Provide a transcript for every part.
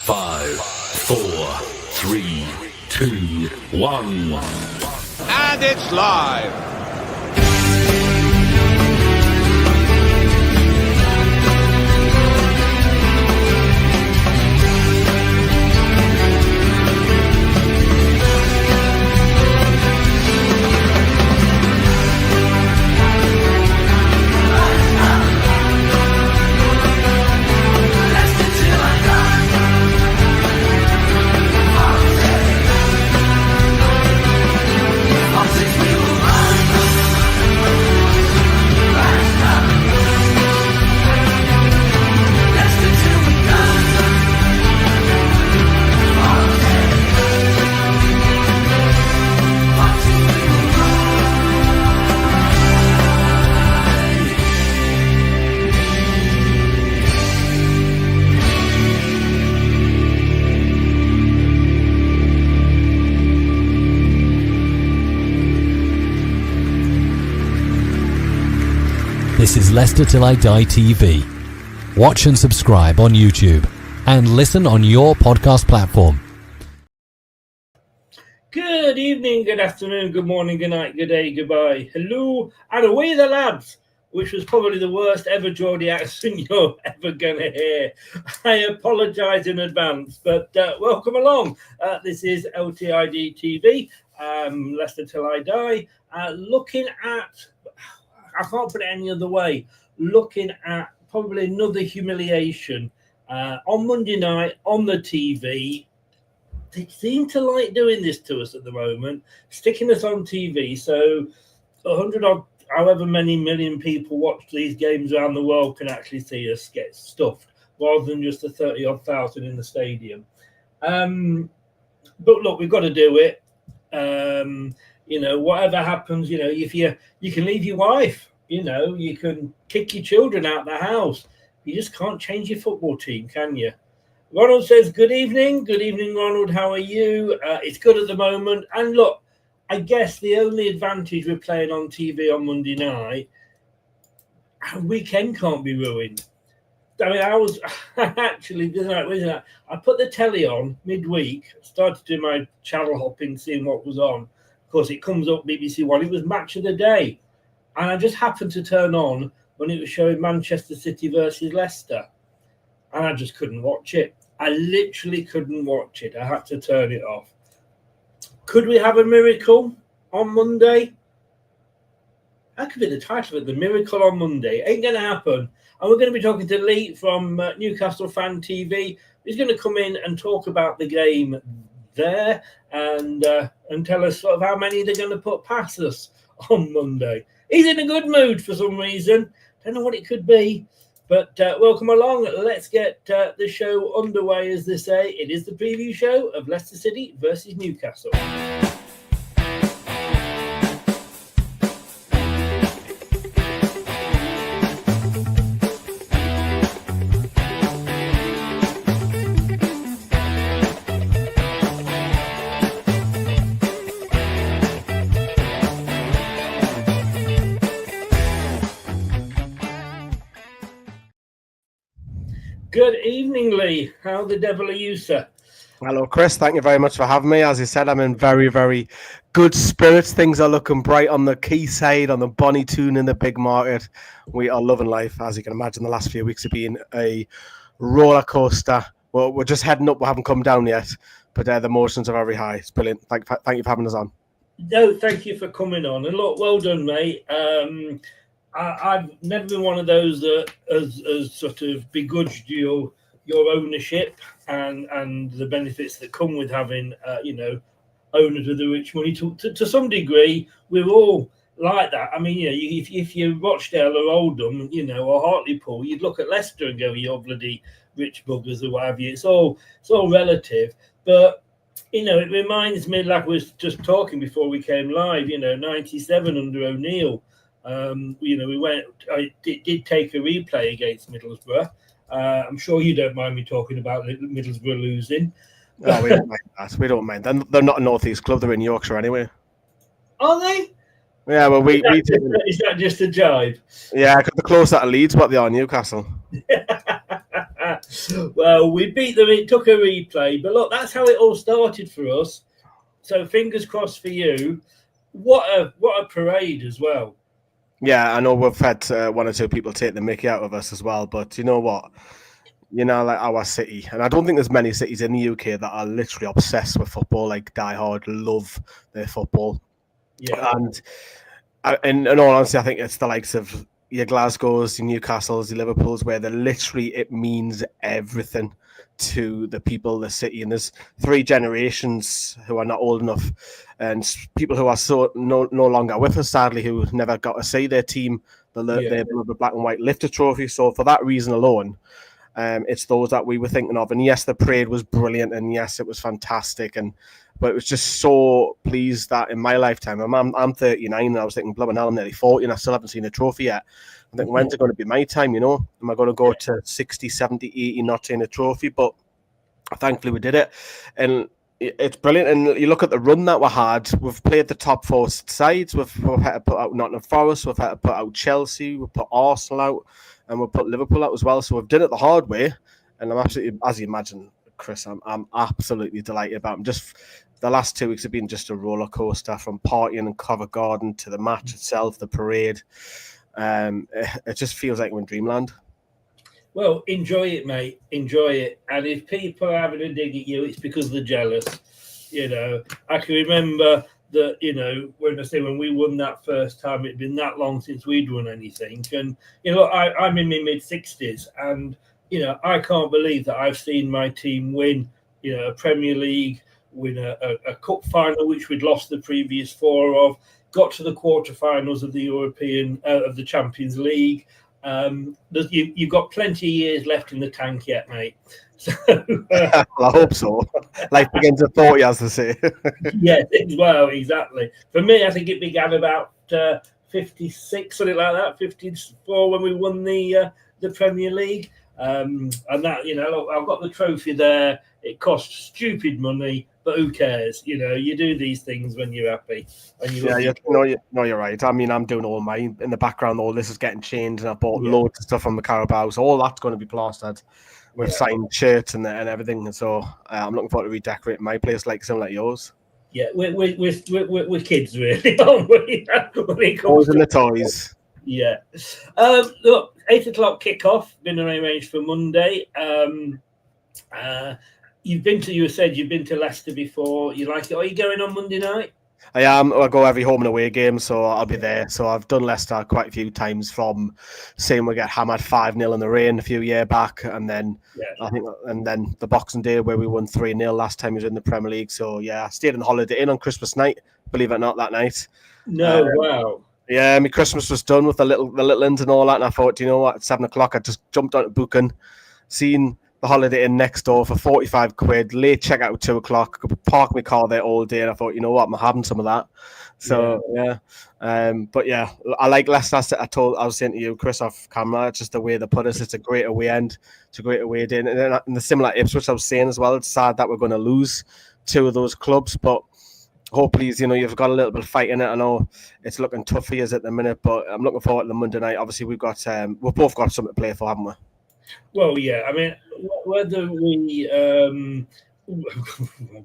5, 4, 3, 2, 1. And it's live. This is Leicester Till I Die TV. Watch and subscribe on YouTube and listen on your podcast platform. Good evening, good afternoon, good morning, good night, good day, goodbye, hello, and away the lads, which was probably the worst ever Geordie accent you're ever going to hear. I apologise in advance, but welcome along. This is LTID TV, Leicester Till I Die, looking at, I can't put it any other way, looking at probably another humiliation on Monday night on the TV. They seem to like doing this to us at the moment, sticking us on TV. So 100 odd, however many million people watch these games around the world can actually see us get stuffed, rather than just the 30 odd thousand in the stadium. But look, we've got to do it. You know, whatever happens, you know, if you can leave your wife, you know, you can kick your children out the house. You just can't change your football team, can you? Ronald says, good evening. Good evening, Ronald. How are you? It's good at the moment. And look, I guess the only advantage we're playing on TV on Monday night, our weekend can't be ruined. I mean, I was actually, I put the telly on midweek, started doing my channel hopping, seeing what was on. Of course, it comes up BBC One. It was Match of the Day. And I just happened to turn on when it was showing Manchester City versus Leicester. And I just couldn't watch it. I literally couldn't watch it. I had to turn it off. Could we have a miracle on Monday? That could be the title of it, The Miracle on Monday. Ain't going to happen. And we're going to be talking to Lee from Newcastle Fan TV. He's going to come in and talk about the game there and tell us sort of how many they're going to put past us on Monday. He's in a good mood for some reason. Don't know what it could be, but welcome along. Let's get the show underway, as they say. It is the preview show of Leicester City versus Newcastle. Good evening, Lee. How the devil are you, sir? Hello, Chris. Thank you very much for having me. As you said, I'm in very, very good spirits. Things are looking bright on the quayside, on the Bonnie Tune in the big market. We are loving life. As you can imagine, the last few weeks have been a roller coaster. Well, we're just heading up. We haven't come down yet, but the emotions are very high. It's brilliant. Thank you for having us on. No, thank you for coming on. And look, well done, mate. I've never been one of those that has sort of begrudged your ownership and the benefits that come with having, owners with the rich money. To some degree, we're all like that. I mean, you know, if you're Rochdale or Oldham, you know, or Hartlepool, you'd look at Leicester and go, "You're bloody rich buggers," or what have you. It's all relative. But you know, it reminds me, like we was just talking before we came live. You know, '97 under O'Neill. I did take a replay against Middlesbrough. I'm sure you don't mind me talking about Middlesbrough losing. No, we don't mind that. We don't mind. They're not a North East club. They're in Yorkshire anyway. Are they? Yeah, well, we is that just a jibe? yeah, because the closer to Leeds, what they are, Newcastle. Well, we beat them. It took a replay, but look, that's how it all started for us. So fingers crossed for you. What a parade as well. Yeah, I know we've had one or two people take the mickey out of us as well, but you know what? You know, like our city, and I don't think there's many cities in the UK that are literally obsessed with football, like die hard, love their football. Yeah. And in all honesty, I think it's the likes of your Glasgows, your Newcastles, your Liverpools, where they literally it means everything to the people, the city. And there's 3 generations who are not old enough, and people who are so no longer with us, sadly, who never got to see their team, their black and white lift a trophy. So for that reason alone, it's those that we were thinking of. And yes, the parade was brilliant, and yes, it was fantastic. But it was just so pleased that in my lifetime, I'm 39, and I was thinking, blooming hell, I'm nearly 40, and I still haven't seen a trophy yet. I think, when's it going to be my time, you know? Am I going to go to 60, 70, 80 not seeing a trophy? But thankfully we did it. And it's brilliant. And you look at the run that we had, we've played the top 4 sides. We've had to put out Nottingham Forest, we've had to put out Chelsea, we've put Arsenal out, and we've put Liverpool out as well. So we've done it the hard way. And I'm absolutely, as you imagine, Chris, I'm absolutely delighted about it. Just the last 2 weeks have been just a roller coaster, from partying in Covent Garden to the match itself, the parade. It just feels like we're in dreamland. Well, enjoy it, mate. Enjoy it. And if people are having a dig at you, it's because they're jealous. You know, I can remember that, you know, when we won that first time, it'd been that long since we'd won anything. And, you know, I'm in my mid-60s, and, you know, I can't believe that I've seen my team win, you know, a Premier League, win a cup final, which we'd lost the previous 4 of, got to the quarterfinals of the of the Champions League. You've got plenty of years left in the tank yet, mate. So, well, I hope so. Life begins at 40, as they say. Yeah, well, exactly. For me, I think it began about 56, something like that, 54 when we won the Premier League. And that, you know, I've got the trophy there. It costs stupid money, but who cares? You know, you do these things when you're happy. You're right. I mean, I'm doing all mine in the background. All this is getting changed, and I bought loads of stuff from the Carabao, so all that's going to be plastered with signed shirts and everything. And so I'm looking forward to redecorating my place similar to yours. Yeah, we're kids, really, aren't we? When it comes to the toys. Yeah. Look, 8 o'clock kickoff, been arranged for Monday. You said you've been to Leicester before. You like it? Are you going on Monday night? I am. I go every home and away game, so I'll be there. So I've done Leicester quite a few times, from seeing we get hammered 5-0 in the rain a few years back, and then then the Boxing Day where we won 3-0 last time we was in the Premier League. So yeah, I stayed in the Holiday Inn on Christmas night. Believe it or not, that night. No, wow. Yeah, my Christmas was done with the little ins and all that, and I thought, you know what, at 7 o'clock, I just jumped on booking, seen the Holiday Inn next door for 45 quid, late checkout at 2 o'clock, could park my car there all day, and I thought, you know what, I'm having some of that. So, but yeah, I like Leicester. I was saying to you, Chris, off camera, just the way they put us, it's a great away end, it's a great away day. And the similar Ipswich, I was saying as well, it's sad that we're going to lose 2 of those clubs, but hopefully, you know, you've got a little bit of fight in it. I know it's looking tough for you at the minute, but I'm looking forward to the Monday night. Obviously, we've both got something to play for, haven't we? Well, yeah. I mean, whether we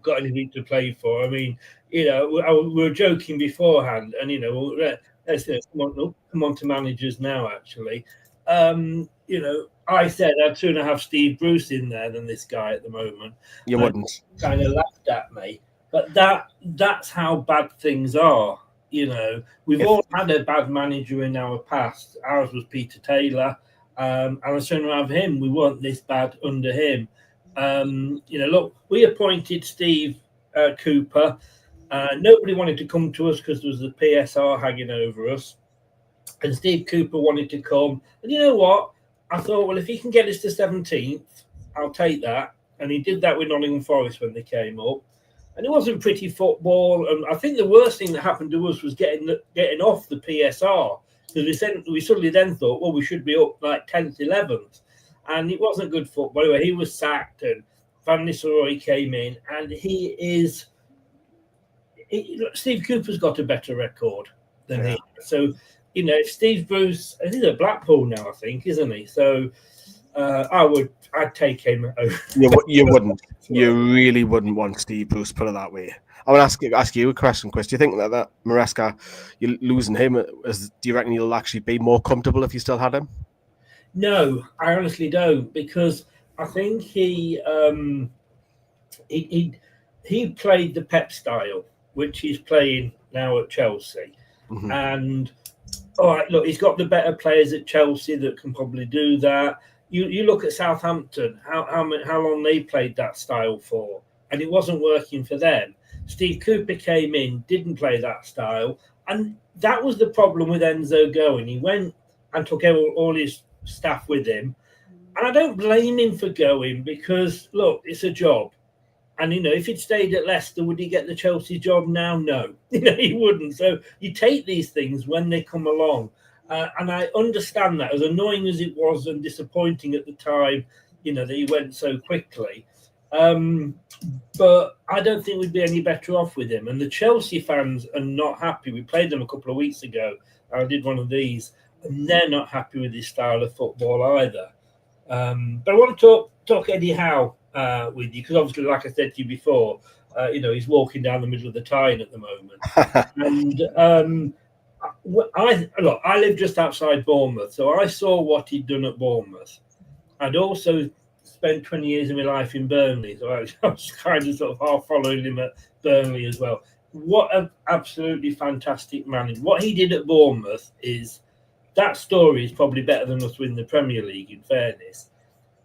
got anything to play for, I mean, you know, we were joking beforehand, and you know, let's come on to managers now. Actually, you know, I said I'd sooner have Steve Bruce in there than this guy at the moment. You wouldn't. Kind of laughed at me. But that's how bad things are. You know, we've all had a bad manager in our past. Ours was Peter Taylor, and I'd sooner have him. We weren't this bad under him. You know, look, we appointed Steve Cooper. Nobody wanted to come to us because there was the PSR hanging over us. And Steve Cooper wanted to come. And you know what? I thought, well, if he can get us to 17th, I'll take that. And he did that with Nottingham Forest when they came up. And it wasn't pretty football. And I think the worst thing that happened to us was getting off the PSR. Because we suddenly then thought, well, we should be up like 10th, 11th. And it wasn't good football. Anyway, he was sacked, and Van Nistelrooy came in. And Steve Cooper's got a better record. than he. So, if Steve Bruce, he's at Blackpool now, I think, isn't he? So, I'd take him over. You wouldn't. You really wouldn't want Steve Bruce, put it that way. I want to ask you a question, Chris. Do you think that Maresca, you're losing him, do you reckon you'll actually be more comfortable if you still had him? No, I honestly don't, because I think he played the Pep style, which he's playing now at Chelsea. Mm-hmm. And all right, look, he's got the better players at Chelsea that can probably do that. You look at Southampton, how long they played that style for, and it wasn't working for them. Steve Cooper came in, didn't play that style, and that was the problem with Enzo going. He went and took all his staff with him, and I don't blame him for going, because look, it's a job, and if he'd stayed at Leicester, would he get the Chelsea job now? No, he wouldn't. So you take these things when they come along, and I understand that, as annoying as it was and disappointing at the time, that he went so quickly. But I don't think we'd be any better off with him. And the Chelsea fans are not happy. We played them a couple of weeks ago. I did one of these, and they're not happy with his style of football either. But I want to talk Eddie Howe with you, because obviously, like I said to you before, he's walking down the middle of the Tyne at the moment. And I live just outside Bournemouth, so I saw what he'd done at Bournemouth. I'd also spent 20 years of my life in Burnley, so I was kind of sort of half following him at Burnley as well. What an absolutely fantastic man. What he did at Bournemouth that story is probably better than us winning the Premier League, in fairness.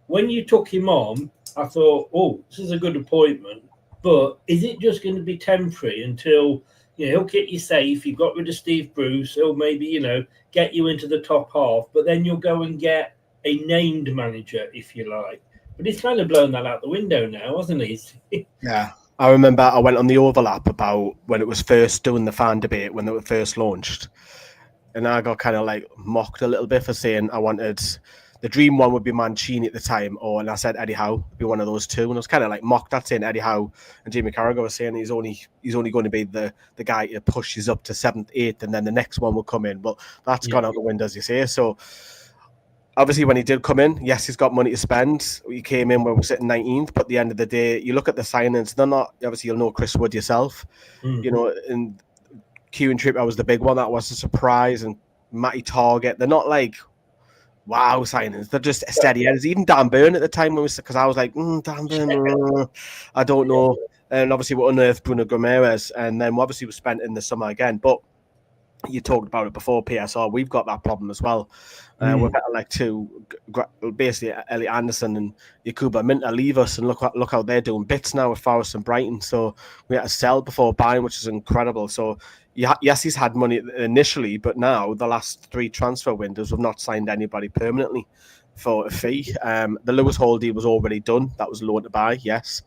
When you took him on, I thought, this is a good appointment, but is it just going to be temporary until, he'll keep you safe, you've got rid of Steve Bruce, he'll maybe, get you into the top half, but then you'll go and get a named manager, if you like. But he's kind of blown that out the window now, hasn't he? Yeah. I remember I went on the overlap about when it was first doing the fan debate, when they were first launched. And I got kind of like mocked a little bit for saying I wanted the dream one would be Mancini at the time, and I said Eddie Howe would be one of those two. And I was kind of like mocked at saying Eddie Howe, and Jamie Carragher was saying he's only going to be the guy who pushes up to 7th, 8th, and then the next one will come in. But that's gone out the window, as you say. So obviously, when he did come in, yes, he's got money to spend. He came in when we're sitting 19th, but at the end of the day, you look at the signings, they're not, obviously, you'll know Chris Wood yourself, and Kieran Trippier was the big one. That was a surprise, and Matty Target, they're not like wow signings. They're just steady headers. Even Dan Burn at the time, because I was like, Dan Burn, I don't know. And obviously, we unearthed Bruno Guimaraes, and then obviously we spent in the summer again. But you talked about it before, PSR. We've got that problem as well. We're better like basically Elliot Anderson and Yakuba Minta leave us, and look how they're doing bits now with Forest and Brighton. So we had to sell before buying, which is incredible. So yes, he's had money initially, but now the last 3 transfer windows, we've not signed anybody permanently for a fee. The Lewis Hall deal was already done. That was loan to buy, yes,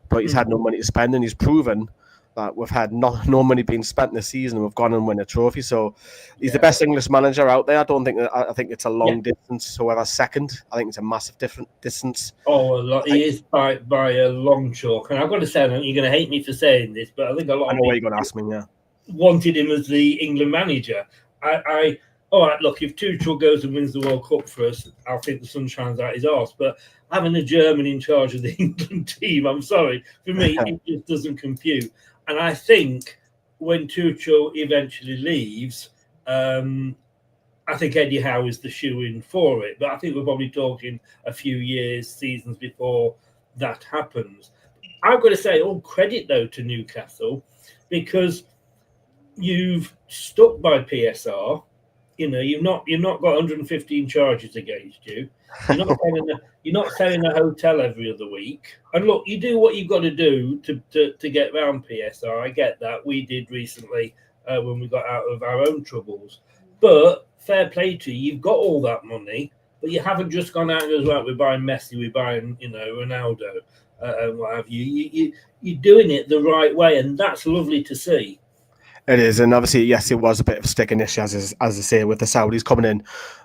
but he's had no money to spend, and he's proven that we've had no money being spent this season, and we've gone and won a trophy. So he's the best English manager out there. I think it's a long distance. Whoever's second, I think it's a massive different distance. Oh, a lot. He is by a long chalk. And I've got to say, you're going to hate me for saying this, but I think a lot of people what you're going to ask me, wanted him as the England manager. All right, look, if Tuchel goes and wins the World Cup for us, I think the sun shines out his arse. But having a German in charge of the England team, I'm sorry, for me, it just doesn't compute. And I think when Tuchel eventually leaves, I think Eddie Howe is the shoe-in for it. But I think we're probably talking a few years, seasons before that happens. I've got to say, all credit, though, to Newcastle, because you've stuck by PSR. You've not got 115 charges against you. You're not selling a hotel every other week. And look, you do what you've got to do to get around PSR. I get that. We did recently when we got out of our own troubles. But fair play to you. You've got all that money, but you haven't just gone out and goes, right, we're buying Messi, we're buying, Ronaldo, and what have you. You're doing it the right way, and that's lovely to see. It is, and obviously, yes, it was a bit of a sticking issue, as I say, with the Saudis coming in,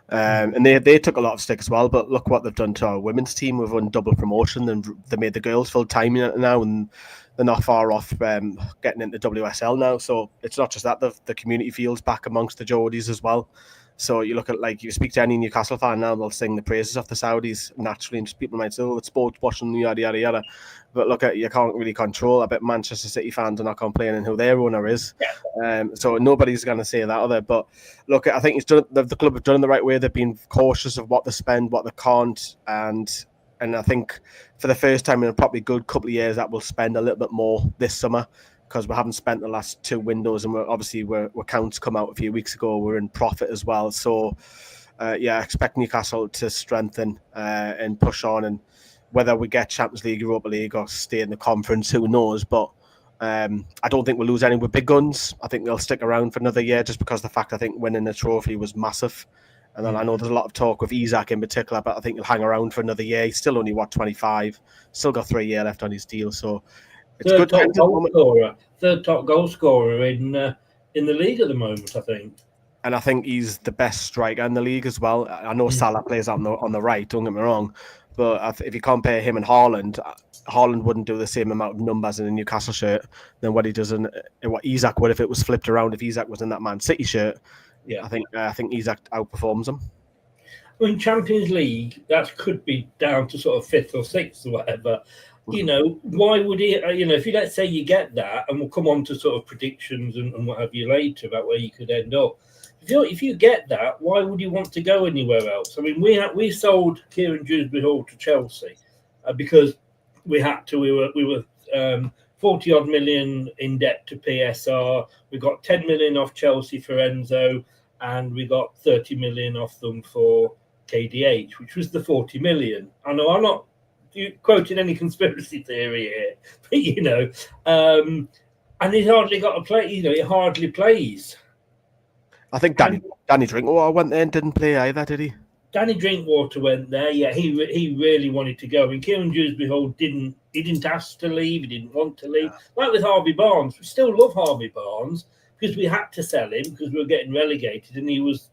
and they took a lot of stick as well. But look what they've done to our women's team. We've won double promotion, and they made the girls full time now, and they're not far off getting into WSL now. So it's not just that, the community feels back amongst the Geordies as well. So you look at, like, you speak to any Newcastle fan now, they'll sing the praises of the Saudis naturally, and just people might say, oh, it's sports washing, yada, yada, yada. But look at, you can't really control. I bet Manchester City fans are not complaining who their owner is. So nobody's going to say that other. But look, I think the club have done it the right way. They've been cautious of what they spend, what they can't. And I think for the first time in a probably good couple of years, that we'll spend a little bit more this summer, because we haven't spent the last 2 windows, and we're accounts come out a few weeks ago. We're in profit as well. So, expect Newcastle to strengthen and push on. And whether we get Champions League, Europa League, or stay in the conference, who knows? But I don't think we'll lose any with big guns. I think they'll stick around for another year, just because the fact I think winning the trophy was massive. And then I know there's a lot of talk with Isak in particular, but I think he'll hang around for another year. He's still only, 25? Still got 3 years left on his deal. So it's third good. Third top goal scorer in the league at the moment, I think. And I think he's the best striker in the league as well. I know Salah plays on the right, don't get me wrong. But if you compare him and Haaland wouldn't do the same amount of numbers in a Newcastle shirt than what he does in what Isak would if it was flipped around. If Isak was in that Man City shirt, I think Isak outperforms him. I mean, Champions League, that could be down to sort of 5th or 6th or whatever. You know, why would he? If you, let's say you get that, and we'll come on to sort of predictions and what have you later about where you could end up. If you get that, why would you want to go anywhere else? I mean, we sold Kieran Dewsbury-Hall to Chelsea because we had to. We were 40 odd million in debt to PSR. We got 10 million off Chelsea for Enzo, and we got 30 million off them for KDH, which was the 40 million. I know I'm not quoting any conspiracy theory here, but and he's hardly got to play. He hardly plays. I think Danny Drinkwater went there and didn't play either, did he? Danny Drinkwater went there. Yeah, he really wanted to go. And Kieran Dewsbury-Hall didn't ask to leave. He didn't want to leave. Like with Harvey Barnes, we still love Harvey Barnes because we had to sell him because we were getting relegated, and he was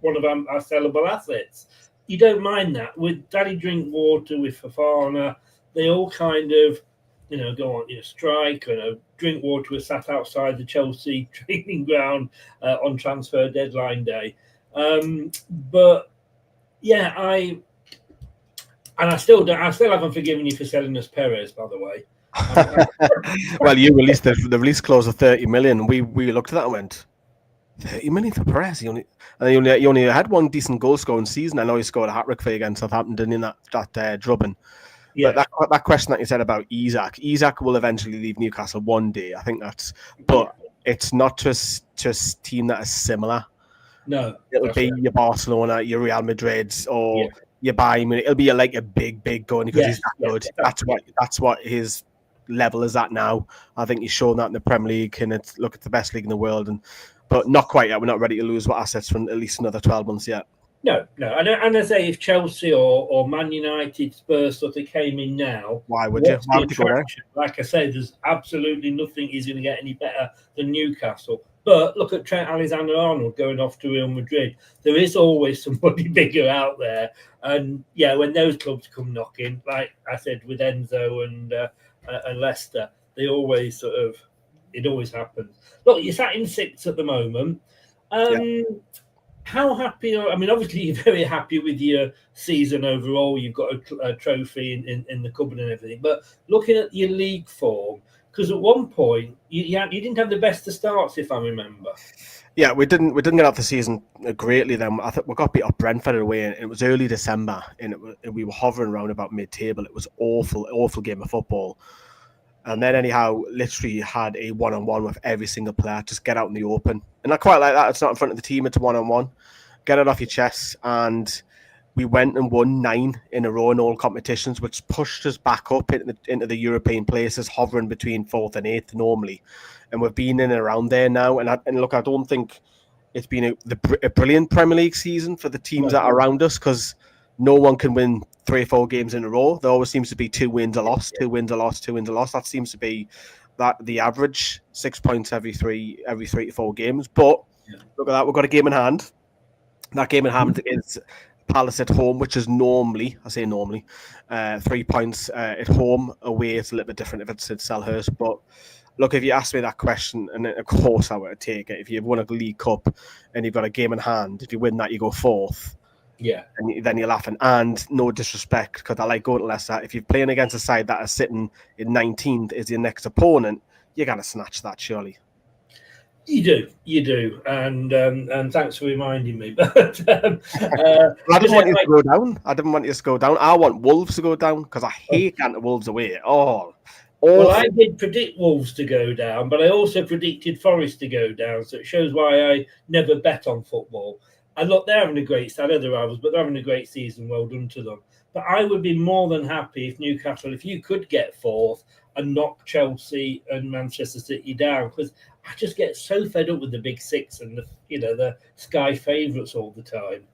one of our sellable assets. You don't mind that. With Danny Drinkwater, with Fofana, they all kind of, go on, strike. Drinkwater was sat outside the Chelsea training ground on transfer deadline day. But yeah, I still haven't forgiven you for selling us Perez, by the way. Well, you released the release clause of 30 million. We looked at that and went, 30 million for Perez. He only had one decent goal scoring season. I know he scored a hat-trick for you against Southampton, didn't he, in that drubbing. Yeah. But that question that you said about Isak will eventually leave Newcastle one day. I think but it's not just a team that is similar. No, it'll be your Barcelona, your Real Madrids, or your Bayern Munich. It'll be like a big gun because he's that good. That's what his level is at now. I think he's shown that in the Premier League, and it's the best league in the world. But not quite yet. We're not ready to lose what assets for at least another 12 months yet. No. And I say, if Chelsea or Man United, Spurs sort of came in now, why would you? Why would you go there? Like I say, there's absolutely nothing is going to get any better than Newcastle. But look at Trent Alexander-Arnold going off to Real Madrid. There is always somebody bigger out there. And when those clubs come knocking, like I said with Enzo and Leicester, they always it always happens. Look, you're sat in 6th at the moment. How happy are? I mean, obviously you're very happy with your season overall. You've got a trophy in the cupboard and everything. But looking at your league form, because at one point you didn't have the best of starts, if I remember. Yeah, we didn't get off the season greatly. Then I think we got beat up Brentford away, and it was early December, and we were hovering around about mid-table. It was awful game of football. And then anyhow, literally had a one-on-one with every single player. Just get out in the open. And I quite like that. It's not in front of the team. It's a one-on-one. Get it off your chest. And we went and won 9 in a row in all competitions, which pushed us back up into the European places, hovering between 4th and 8th normally. And we've been in and around there now. And look, I don't think it's been a brilliant Premier League season for the teams that are around us, because no one can win 3 or 4 games in a row. There always seems to be 2 wins a loss, 2 wins a loss, 2 wins a loss. That seems to be the average, 6 points every 3 to 4 games. But look at that, we've got a game in hand. That game in hand is Palace at home, which is normally, I say normally, 3 points at home. Away, it's a little bit different if it's at Selhurst. But look, if you ask me that question, and of course I would take it, if you've won a League Cup and you've got a game in hand, if you win that, you go fourth. Yeah. And then you're laughing. And no disrespect, because I like going to Leicester. If you're playing against a side that is sitting in 19th as your next opponent, you're going to snatch that, surely. You do, and thanks for reminding me. But I didn't want you to go down. I didn't want you to go down. I want Wolves to go down because I hate going to Wolves away at all. Well, I did predict Wolves to go down, but I also predicted Forest to go down. So it shows why I never bet on football. And look, they're having a great. I know they're rivals, but they're having a great season. Well done to them. But I would be more than happy if Newcastle, if you could get fourth and knock Chelsea and Manchester City down, because I just get so fed up with the big six and the Sky favourites all the time.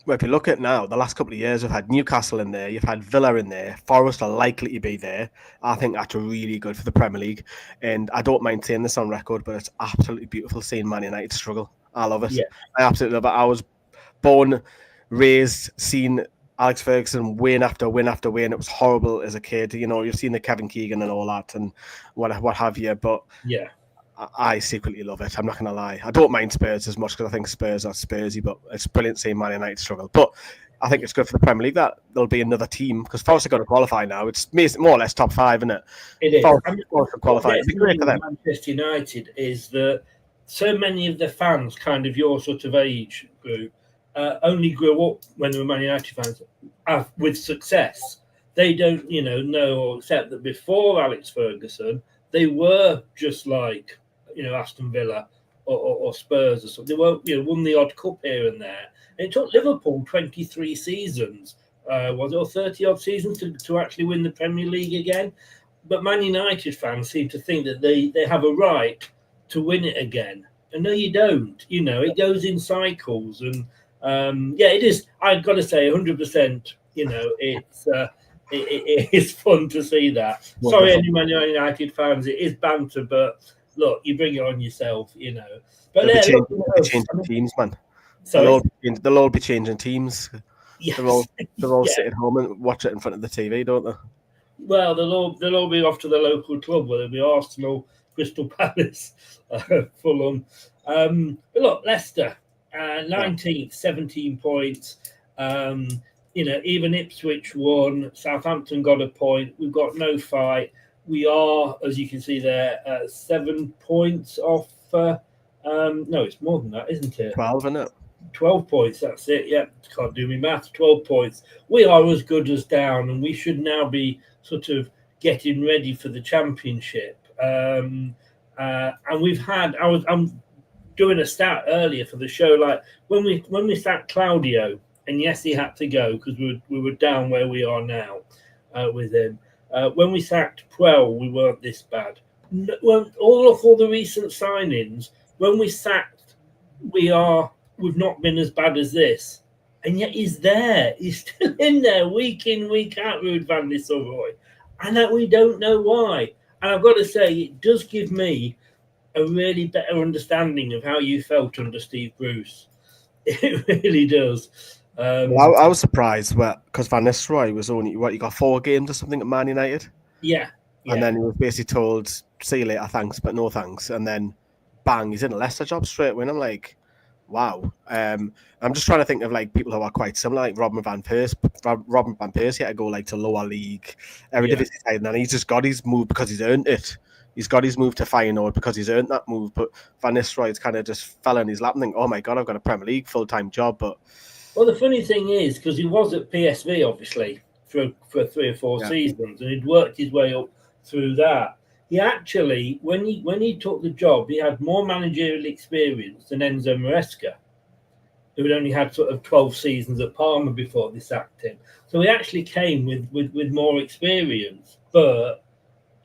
Well, if you look at now, the last couple of years, we've had Newcastle in there, you've had Villa in there, Forest are likely to be there. I think that's really good for the Premier League. And I don't mind saying this on record, but it's absolutely beautiful seeing Man United struggle. I love it. Yeah. I absolutely love it. I was born, raised, seen Alex Ferguson win after win after win. It was horrible as a kid. You've seen the Kevin Keegan and all that and what have you. But yeah, I secretly love it. I'm not going to lie. I don't mind Spurs as much because I think Spurs are Spursy, but it's brilliant seeing Man United struggle. But I think it's good for the Premier League that there'll be another team because Forest are going to qualify now. It's more or less top five, isn't it? It is. Forest will qualify. It'd be great for them. Manchester United is that so many of the fans, kind of your sort of age group, only grew up when they were Man United fans with success. They don't, know or accept that before Alex Ferguson, they were just like, Aston Villa or Spurs or something. They were, won the odd cup here and there. And it took Liverpool 23 seasons, was it, or 30 odd seasons to actually win the Premier League again. But Man United fans seem to think that they have a right to win it again. And no, you don't. It goes in cycles. And it is. I've got to say, 100%. It is fun to see that. Sorry, any Man United fans, it is banter, but look, you bring it on yourself, But they'll be changing teams, man. They'll all be changing teams. Yes. They'll all sit at home and watch it in front of the TV, don't they? Well, they'll all be off to the local club, whether it be Arsenal, Crystal Palace, Fulham. But look, Leicester, 19th, 17 points. Even Ipswich won. Southampton got a point. We've got no fight. We are, as you can see there, 7 points off. No, it's more than that, isn't it? 12, isn't it? 12 points, that's it. Yeah, can't do me maths. 12 points. We are as good as down, and we should now be sort of getting ready for the championship. And we've had. I'm doing a stat earlier for the show. Like when we sacked Claudio, and yes, he had to go because we were down where we are now with him. When we sacked Puel, we weren't this bad. All of the recent signings, when we sacked, we've not been as bad as this. And yet he's there. He's still in there week in, week out, Ruud van Nistelrooy. And that we don't know why. And I've got to say, it does give me a really better understanding of how you felt under Steve Bruce. It really does. I was surprised because Van Nistelrooy was only, you got 4 games or something at Man United? Yeah. And then he was basically told, see you later, thanks, but no thanks. And then, bang, he's in a Leicester job straight away. And I'm like, wow. I'm just trying to think of people who are quite similar, like Robin Van Persie. Robin Van Persie had to go to lower league, Eredivisie side, and he's just got his move because he's earned it. He's got his move to Feyenoord because he's earned that move. But Van Nistelrooy's kind of just fell in his lap and think, oh my God, I've got a Premier League full-time job. But well, the funny thing is, because he was at PSV, obviously, for 3 or 4 seasons, and he'd worked his way up through that. He actually, when he took the job, he had more managerial experience than Enzo Maresca, who had only had sort of 12 seasons at Parma before they sacked him. So he actually came with more experience, but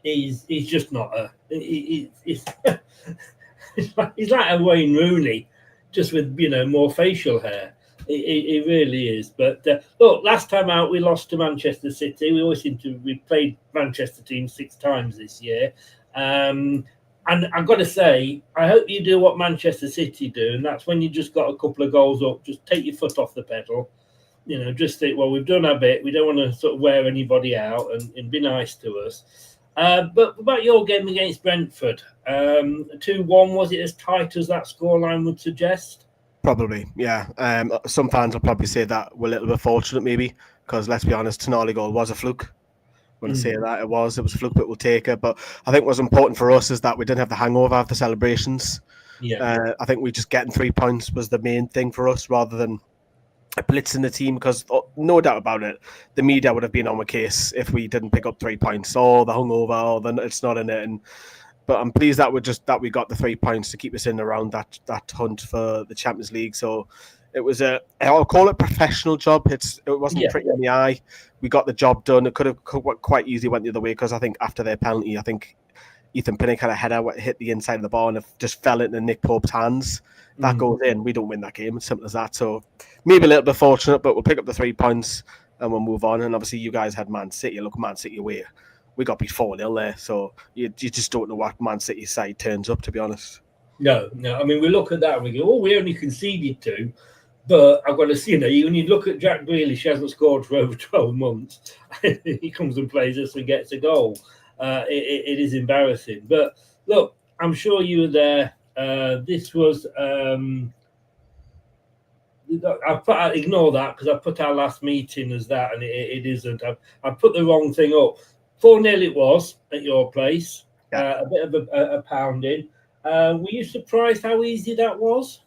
he's just not he's like a Wayne Rooney, just with more facial hair. It really is. But look, last time out we lost to Manchester City. We played Manchester team 6 times this year. And I've got to say, I hope you do what Manchester City do, and that's when you just got a couple of goals up, just take your foot off the pedal just think, well, we've done our bit. We don't want to sort of wear anybody out and be nice to us. But about your game against Brentford, 2-1, was it as tight as that scoreline would suggest? Probably, yeah. Some fans will probably say that we're a little bit fortunate, maybe, because let's be honest, Tonali goal was a fluke. When I say that, it was a fluke, but we'll take it. But I think what's important for us is that we didn't have the hangover of the celebrations. Yeah. I think we just getting 3 points was the main thing for us, rather than blitzing the team, because no doubt about it, the media would have been on the case if we didn't pick up 3 points. Oh, the hungover, oh, it's not in it. But I'm pleased that we got the 3 points to keep us in around that hunt for the Champions League. So it was I'll call it professional job. It wasn't pretty in the eye. We got the job done. It could have quite easily went the other way, because I think after their penalty, I think Ethan Pinnock had a header hit the inside of the bar and it just fell into Nick Pope's hands. That goes in. We don't win that game. It's simple as that. So maybe a little bit fortunate, but we'll pick up the 3 points and we'll move on. And obviously, you guys had Man City. Look, Man City away. We got beat 4-0 there. So you just don't know what Man City's side turns up, to be honest. No. I mean, we look at that and we go, we only conceded 2. But I've got to see, when you look at Jack Grealish, he hasn't scored for over 12 months. He comes and plays us and gets a goal. It is embarrassing. But look, I'm sure you were there. This was... ignore that, because I put our last meeting as that, and it isn't. I put the wrong thing up. 4-0 it was at your place. A bit of a pounding. Were you surprised how easy that was?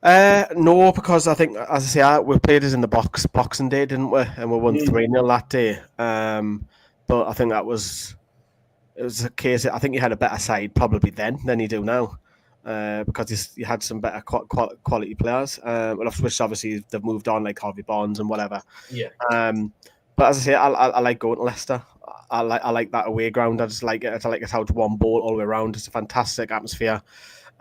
No, because I think, as I say, we played us in the Boxing Day, didn't we? And we won 3-0 that day. But I think it was a case. I think you had a better side probably then than you do now, because you had some better quality players. Which obviously they've moved on, like Harvey Barnes and whatever. Yeah. But as I say, I like going to Leicester. I like that away ground. I just like it. I like it how it's one ball all the way around. It's a fantastic atmosphere.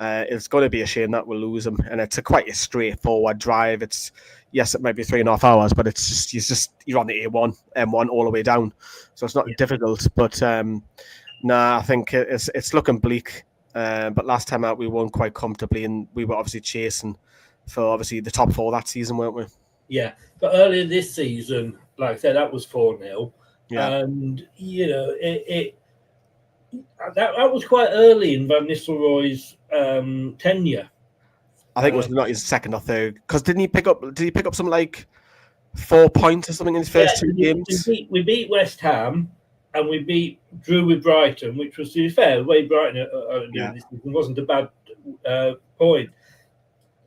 It's going to be a shame that we'll lose them, and it's quite a straightforward drive. It might be 3.5 hours, but it's just you're on the M1 all the way down, so it's not difficult. But I think it's looking bleak. But last time out we won quite comfortably, and we were obviously chasing for obviously the top 4 that season, weren't we? Yeah, but earlier this season, like I said, that was 4-0, and that was quite early in Van Nistelrooy's tenure. I think it was not his second or third, because did he pick up something like 4 points or something in his first 2 games? We beat West Ham and we drew with Brighton, which was, to be fair, the way Brighton this season wasn't a bad point.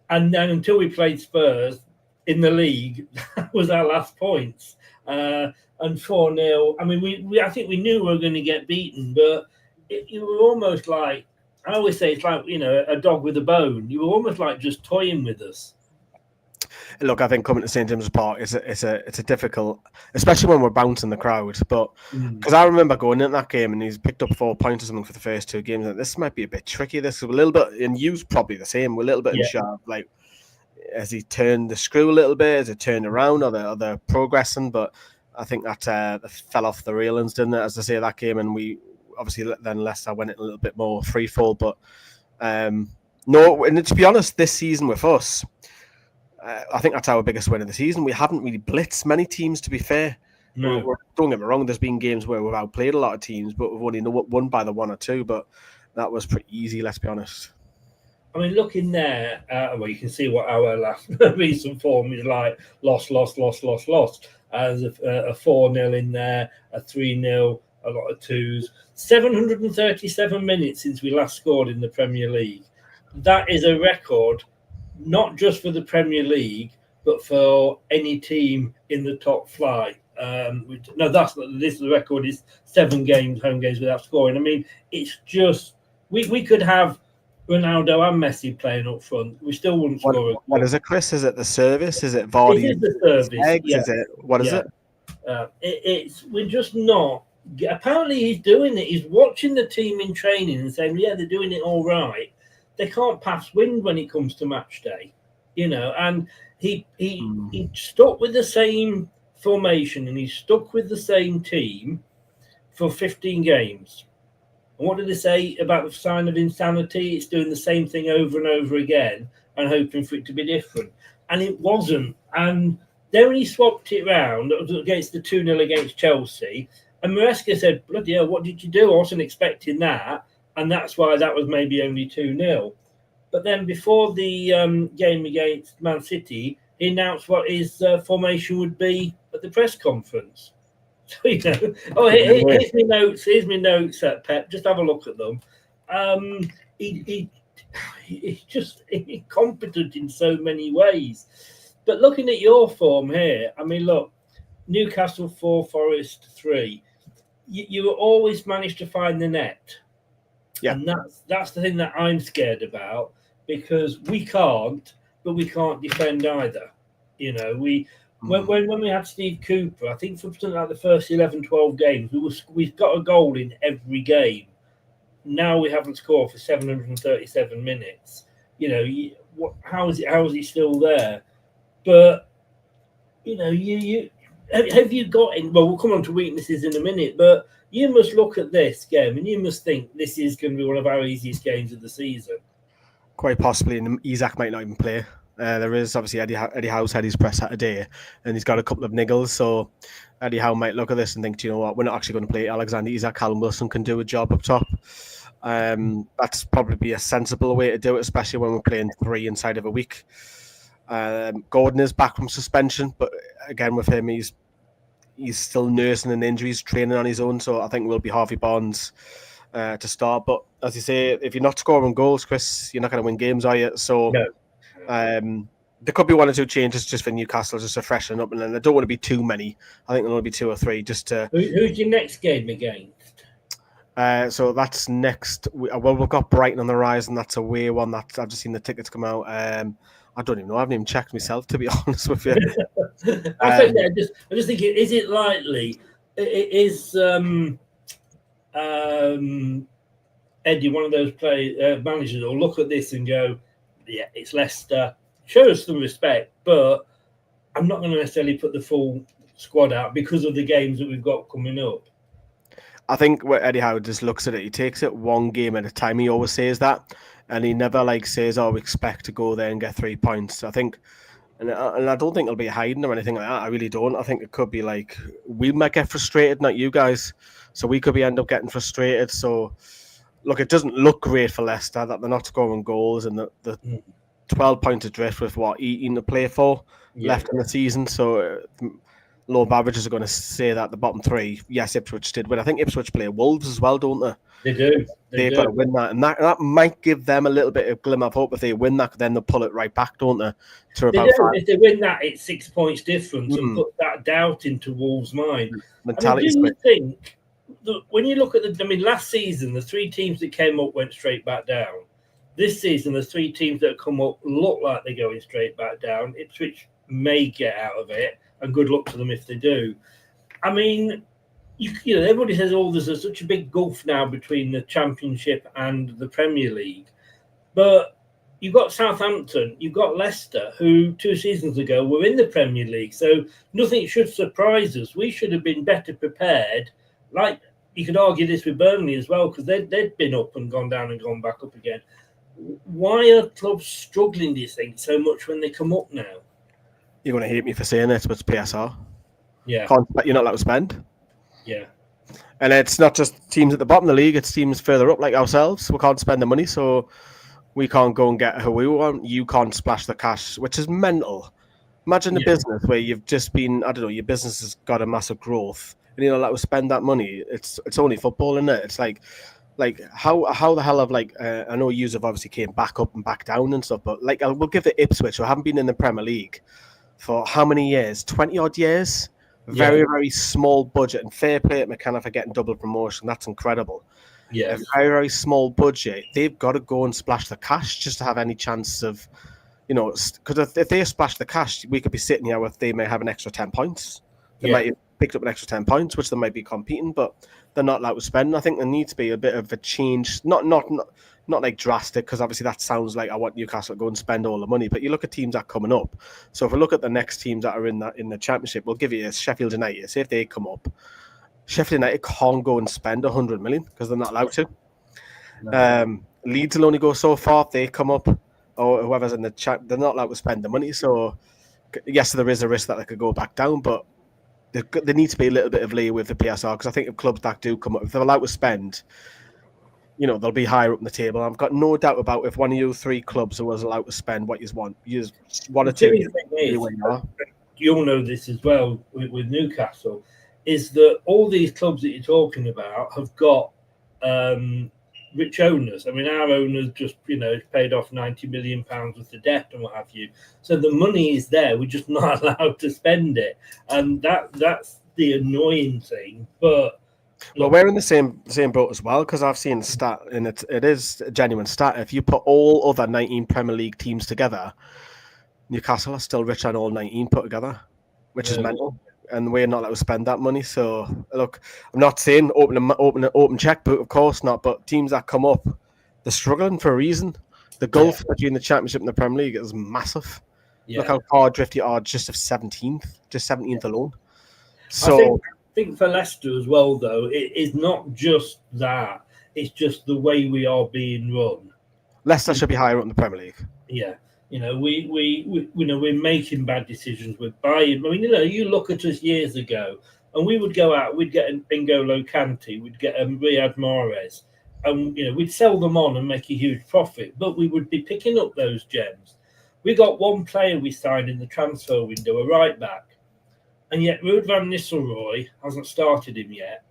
And then until we played Spurs in the league, that was our last points. And 4-0. I mean, I think we knew we were going to get beaten, but you were almost like, I always say it's like, a dog with a bone. You were almost like just toying with us. Look, I think coming to St James's Park it's a difficult, especially when we're bouncing the crowd. But because I remember going in that game and he's picked up 4 points or something for the first 2 games, and this might be a bit tricky. This is a little bit, and you's probably the same. We're a little bit unsure. Like, has he turned the screw a little bit? Has it turned around? Are they progressing? But I think that fell off the railings, didn't it? As I say, that game, and we obviously then Leicester went in a little bit more free fall. But no, and to be honest, this season with us, I think that's our biggest win of the season. We haven't really blitzed many teams, to be fair. No. Don't get me wrong, there's been games where we've outplayed a lot of teams, but we've only won by the 1 or 2. But that was pretty easy, let's be honest. I mean, looking there, you can see what our last recent form is like. Lost. There's a 4-0 in there, a 3-0, a lot of 2s. 737 minutes since we last scored in the Premier League. That is a record, not just for the Premier League, but for any team in the top flight. The record is 7 home games without scoring. I mean, it's just we could have Ronaldo and Messi playing up front. We still wouldn't score. What is it, Chris? Is it the service? Is it Vardy? It is the service. Eggs? Yeah. Is it? What is it? We're just not. Apparently, he's doing it. He's watching the team in training and saying, "Yeah, they're doing it all right." They can't pass wind when it comes to match day, And he stuck with the same formation and he's stuck with the same team for 15 games. And what did they say about the sign of insanity? It's doing the same thing over and over again and hoping for it to be different. And it wasn't And then when he swapped it round against the 2-0 against Chelsea, and Maresca said, bloody hell, what did you do? I wasn't expecting that. And that's why that was maybe only 2-0. But then before the game against Man City, he announced what his formation would be at the press conference. So, here's my notes. Here's my notes, Pep. Just have a look at them. He's just incompetent in so many ways. But looking at your form here, I mean, look, Newcastle 4, Forest 3. You always manage to find the net. Yeah. And that's the thing that I'm scared about, because we can't, but we can't defend either. You know, when we had Steve Cooper, I think for something like the first 11, 12 games, we've got a goal in every game. Now we haven't scored for 737 minutes. You know, how is he still there? But you know, have you got in? Well, we'll come on to weaknesses in a minute, but you must look at this game and you must think this is going to be one of our easiest games of the season. Quite possibly, and Isaac might not even play. There is obviously Eddie Howe's had his press Saturday, and he's got a couple of niggles. So Eddie Howe might look at this and think, do you know what, we're not actually going to play Alexander Isaac. Callum Wilson can do a job up top. That's probably a sensible way to do it, especially when we're playing 3 inside of a week. Gordon is back from suspension, but again with him, he's still nursing an injury, he's training on his own. So I think it will be Harvey Barnes to start. But as you say, if you're not scoring goals, Chris, you're not going to win games, are you? So no. There could be 1 or 2 changes just for Newcastle, just to freshen up, and then there don't want to be too many. I think there'll only be 2 or 3 just to. Who's your next game against? So that's next. Well, we've got Brighton on the rise, and that's a away one. That I've just seen the tickets come out. I don't even know. I haven't even checked myself, to be honest with you. I just think, is it likely? Is Eddie one of those managers that will look at this and go, yeah, it's Leicester. Show us some respect, but I'm not going to necessarily put the full squad out because of the games that we've got coming up. I think what Eddie Howe just looks at it, he takes it 1 game at a time. He always says that, and he never says, "Oh, we expect to go there and get 3 points." I think, and I don't think it'll be hiding or anything like that. I really don't. I think it could be we might get frustrated, not you guys. So we could end up getting frustrated. So look, it doesn't look great for Leicester that they're not scoring goals, and the 12 points adrift with what Eaton to play for left in the season. So low averages are going to say that the bottom 3, yes, Ipswich did win. I think Ipswich play Wolves as well, don't they? They do. They've got to win that, and that might give them a little bit of glimmer of hope. If they win that, then they'll pull it right back, don't they? To about 5. If they win that, it's 6 points difference, and put that doubt into Wolves' mind. Mentality. Do you think that when you look at last season, the 3 teams that came up went straight back down. This season, the 3 teams that have come up look like they're going straight back down. Ipswich may get out of it, and good luck to them if they do. I mean, you know, everybody says, there's such a big gulf now between the Championship and the Premier League. But you've got Southampton, you've got Leicester, who 2 seasons ago were in the Premier League. So nothing should surprise us. We should have been better prepared. Like, you could argue this with Burnley as well, because they'd been up and gone down and gone back up again. Why are clubs struggling, do you think, so much when they come up now? You're going to hate me for saying it, but it's PSR. Yeah. You're not allowed to spend. Yeah. And it's not just teams at the bottom of the league, it's teams further up like ourselves. We can't spend the money, so we can't go and get who we want. You can't splash the cash, which is mental. Imagine a business where you've just been, I don't know, your business has got a massive growth, and you're not allowed to spend that money. It's only football, isn't it? It's like how the hell have I know yous have obviously came back up and back down and stuff, but we'll give it Ipswich, who haven't been in the Premier League for how many years? 20 odd years. Very, very small budget, and fair play at McKenna for getting double promotion. That's incredible. Yeah, a very, very small budget. They've got to go and splash the cash just to have any chance of, you know, because if they splash the cash, we could be sitting here with they may have an extra 10 points. They might have picked up an extra 10 points, which they might be competing, but they're not allowed to spend. I think there needs to be a bit of a change, not like drastic, because obviously that sounds like I want Newcastle to go and spend all the money. But you look at teams that are coming up. So if we look at the next teams that are in the Championship, we'll give you Sheffield United. Say if they come up, Sheffield United can't go and spend 100 million because they're not allowed to. No. Leeds will only go so far if they come up, or whoever's in the chat, they're not allowed to spend the money. So yes, there is a risk that they could go back down, but there needs to be a little bit of leeway with the PSR, because I think if clubs that do come up, if they're allowed to spend, they'll be higher up in the table. I've got no doubt about if one of you 3 clubs was allowed to spend what you want, you one or two. You'll know this as well with Newcastle, is that all these clubs that you're talking about have got rich owners. I mean, our owners just paid off £90 million worth of debt and what have you. So the money is there. We're just not allowed to spend it, and that's the annoying thing. But well, we're in the same boat as well, because I've seen a stat, and it is a genuine stat. If you put all other 19 Premier League teams together, Newcastle are still richer than all 19 put together, which is mental. And we're not allowed to spend that money. So, look, I'm not saying open checkbook, of course not, but teams that come up, they're struggling for a reason. The gulf between the Championship and the Premier League is massive. Yeah. Look how far adrift you are, just 17th alone. So I think for Leicester as well, though, it is not just that. It's just the way we are being run. Leicester should be higher up in the Premier League. Yeah. We're making bad decisions with buying. I mean, you look at us years ago, and we would go out, we'd get an N'Golo Kante, we'd get a Riyad Mahrez, and we'd sell them on and make a huge profit. But we would be picking up those gems. We got one player we signed in the transfer window, a right back, and yet Ruud van Nistelrooy hasn't started him yet.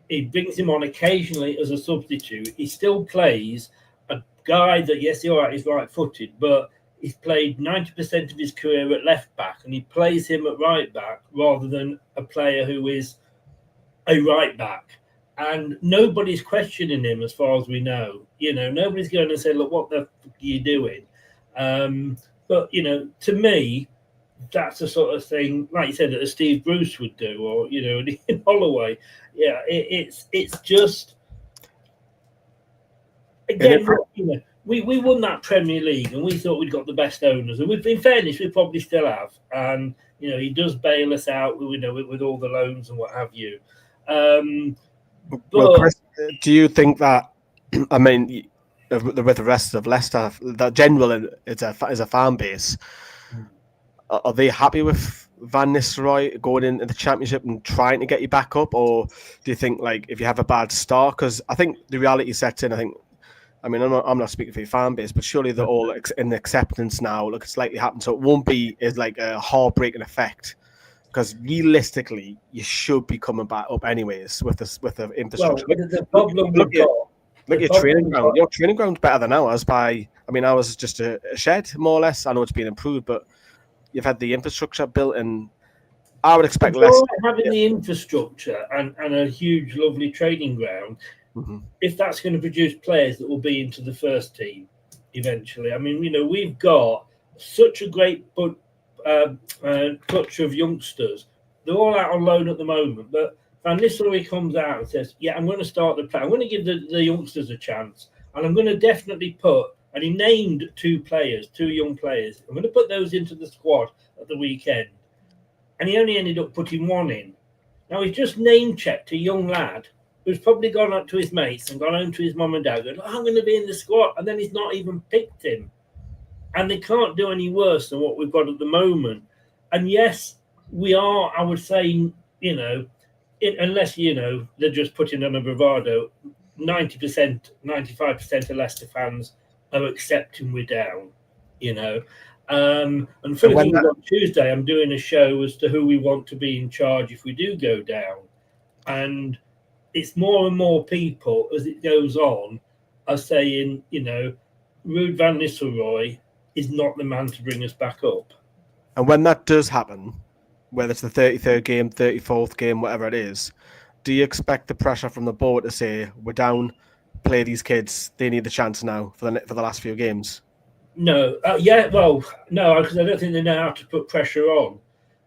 He brings him on occasionally as a substitute. He still plays a guy that, yes, he's right-footed, but he's played 90% of his career at left back, and he plays him at right back rather than a player who is a right back. And nobody's questioning him, as far as we know. Nobody's going to say, "Look, what the fuck are you doing?" But to me, that's the sort of thing, like you said, that a Steve Bruce would do, or in Holloway. Yeah, it's just. Again, we won that Premier League, and we thought we'd got the best owners, and in fairness, we probably still have. And he does bail us out, with all the loans and what have you. Well, Chris, do you think that? I mean, with the rest of Leicester, that general is a fan base. Are they happy with Van Nistelrooy going into the Championship and trying to get you back up, or do you think, like, if you have a bad start? Because I think the reality sets in. I'm not speaking for your fan base, but surely they're all in acceptance now. Look, it's likely to happen, so it won't be as like a heartbreaking effect. Because realistically, you should be coming back up anyways with the infrastructure. Well, the problem look at your training ground. Your training ground's better than ours ours is just a shed, more or less. I know it's been improved, but you've had the infrastructure built, and I would expect less. Having the infrastructure and a huge, lovely training ground, if that's going to produce players that will be into the first team eventually. I mean, we've got such a great clutch of youngsters. They're all out on loan at the moment, but Van Nistelrooy comes out and says, "Yeah, I'm going to start the play. I'm going to give the youngsters a chance, and I'm going to definitely put." And he named 2 young players. I'm going to put those into the squad at the weekend, and he only ended up putting 1 in. Now he's just name checked a young lad who's probably gone up to his mates and gone home to his mum and dad, going, "I'm going to be in the squad," and then he's not even picked him. And they can't do any worse than what we've got at the moment. And yes, we are, I would say, unless, they're just putting on a bravado, 90%, 95% of Leicester fans are accepting we're down, And for on Tuesday, I'm doing a show as to who we want to be in charge if we do go down. And it's more and more people, as it goes on, are saying, Ruud van Nistelrooy is not the man to bring us back up. And when that does happen, whether it's the 33rd game, 34th game, whatever it is, do you expect the pressure from the board to say, "We're down, play these kids, they need the chance now for the last few games"? No. No, because I don't think they know how to put pressure on.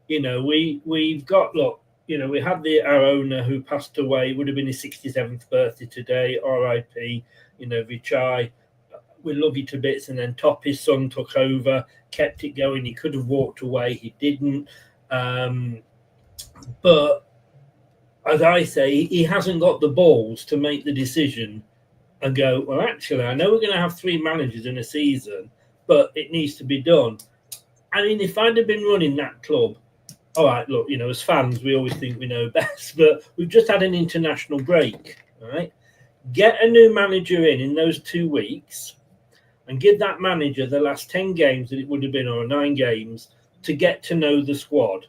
We've got, we had our owner who passed away, would have been his 67th birthday today, R.I.P., Vichai. We love you to bits, and then Top, his son, took over, kept it going. He could have walked away, he didn't. But as I say, he hasn't got the balls to make the decision and go, "Well, actually, I know we're going to have 3 managers in a season, but it needs to be done." I mean, if I'd have been running that club, all right, look, as fans, we always think we know best, but we've just had an international break, right? Get a new manager in those 2 weeks and give that manager the last 10 games that it would have been, or 9 games, to get to know the squad.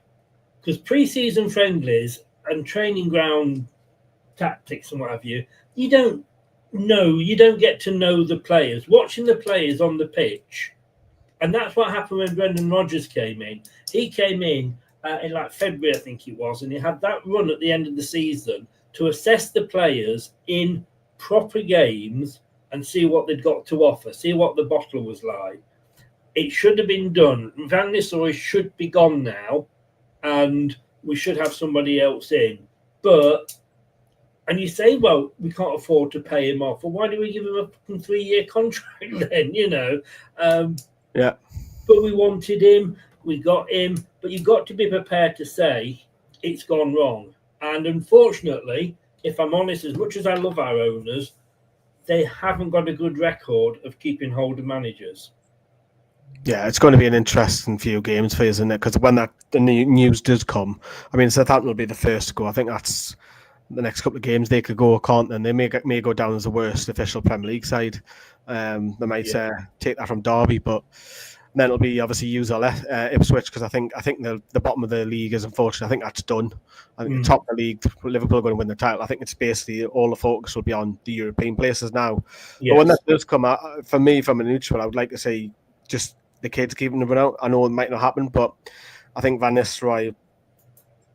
Because pre-season friendlies and training ground tactics and what have you, you don't get to know the players. Watching the players on the pitch, and that's what happened when Brendan Rodgers came in. He came in like February, I think it was, and he had that run at the end of the season to assess the players in proper games and see what they'd got to offer, see what the bottle was like. It should have been done. Van Nistelrooy should be gone now, and we should have somebody else in. And you say, well, we can't afford to pay him off. Well, why do we give him a 3-year contract then, Yeah. But we wanted him, we got him, but you've got to be prepared to say it's gone wrong. And unfortunately, if I'm honest, as much as I love our owners, they haven't got a good record of keeping hold of managers. Yeah, it's going to be an interesting few games for you, isn't it? Because when the news does come, I mean, Southampton will be the first to go. I think that's the next couple of games they could go, can't they? And they may go down as the worst official Premier League side. They might take that from Derby, but then it'll be obviously Ipswich, because I think the bottom of the league is, unfortunately, I think that's done. I think the top of the league, Liverpool are going to win the title. I think it's basically all the focus will be on the European places now. Yes. But when that does come out, for me, from a neutral, I would like to say just the kids keeping them out. I know it might not happen, but I think Van Nistelrooy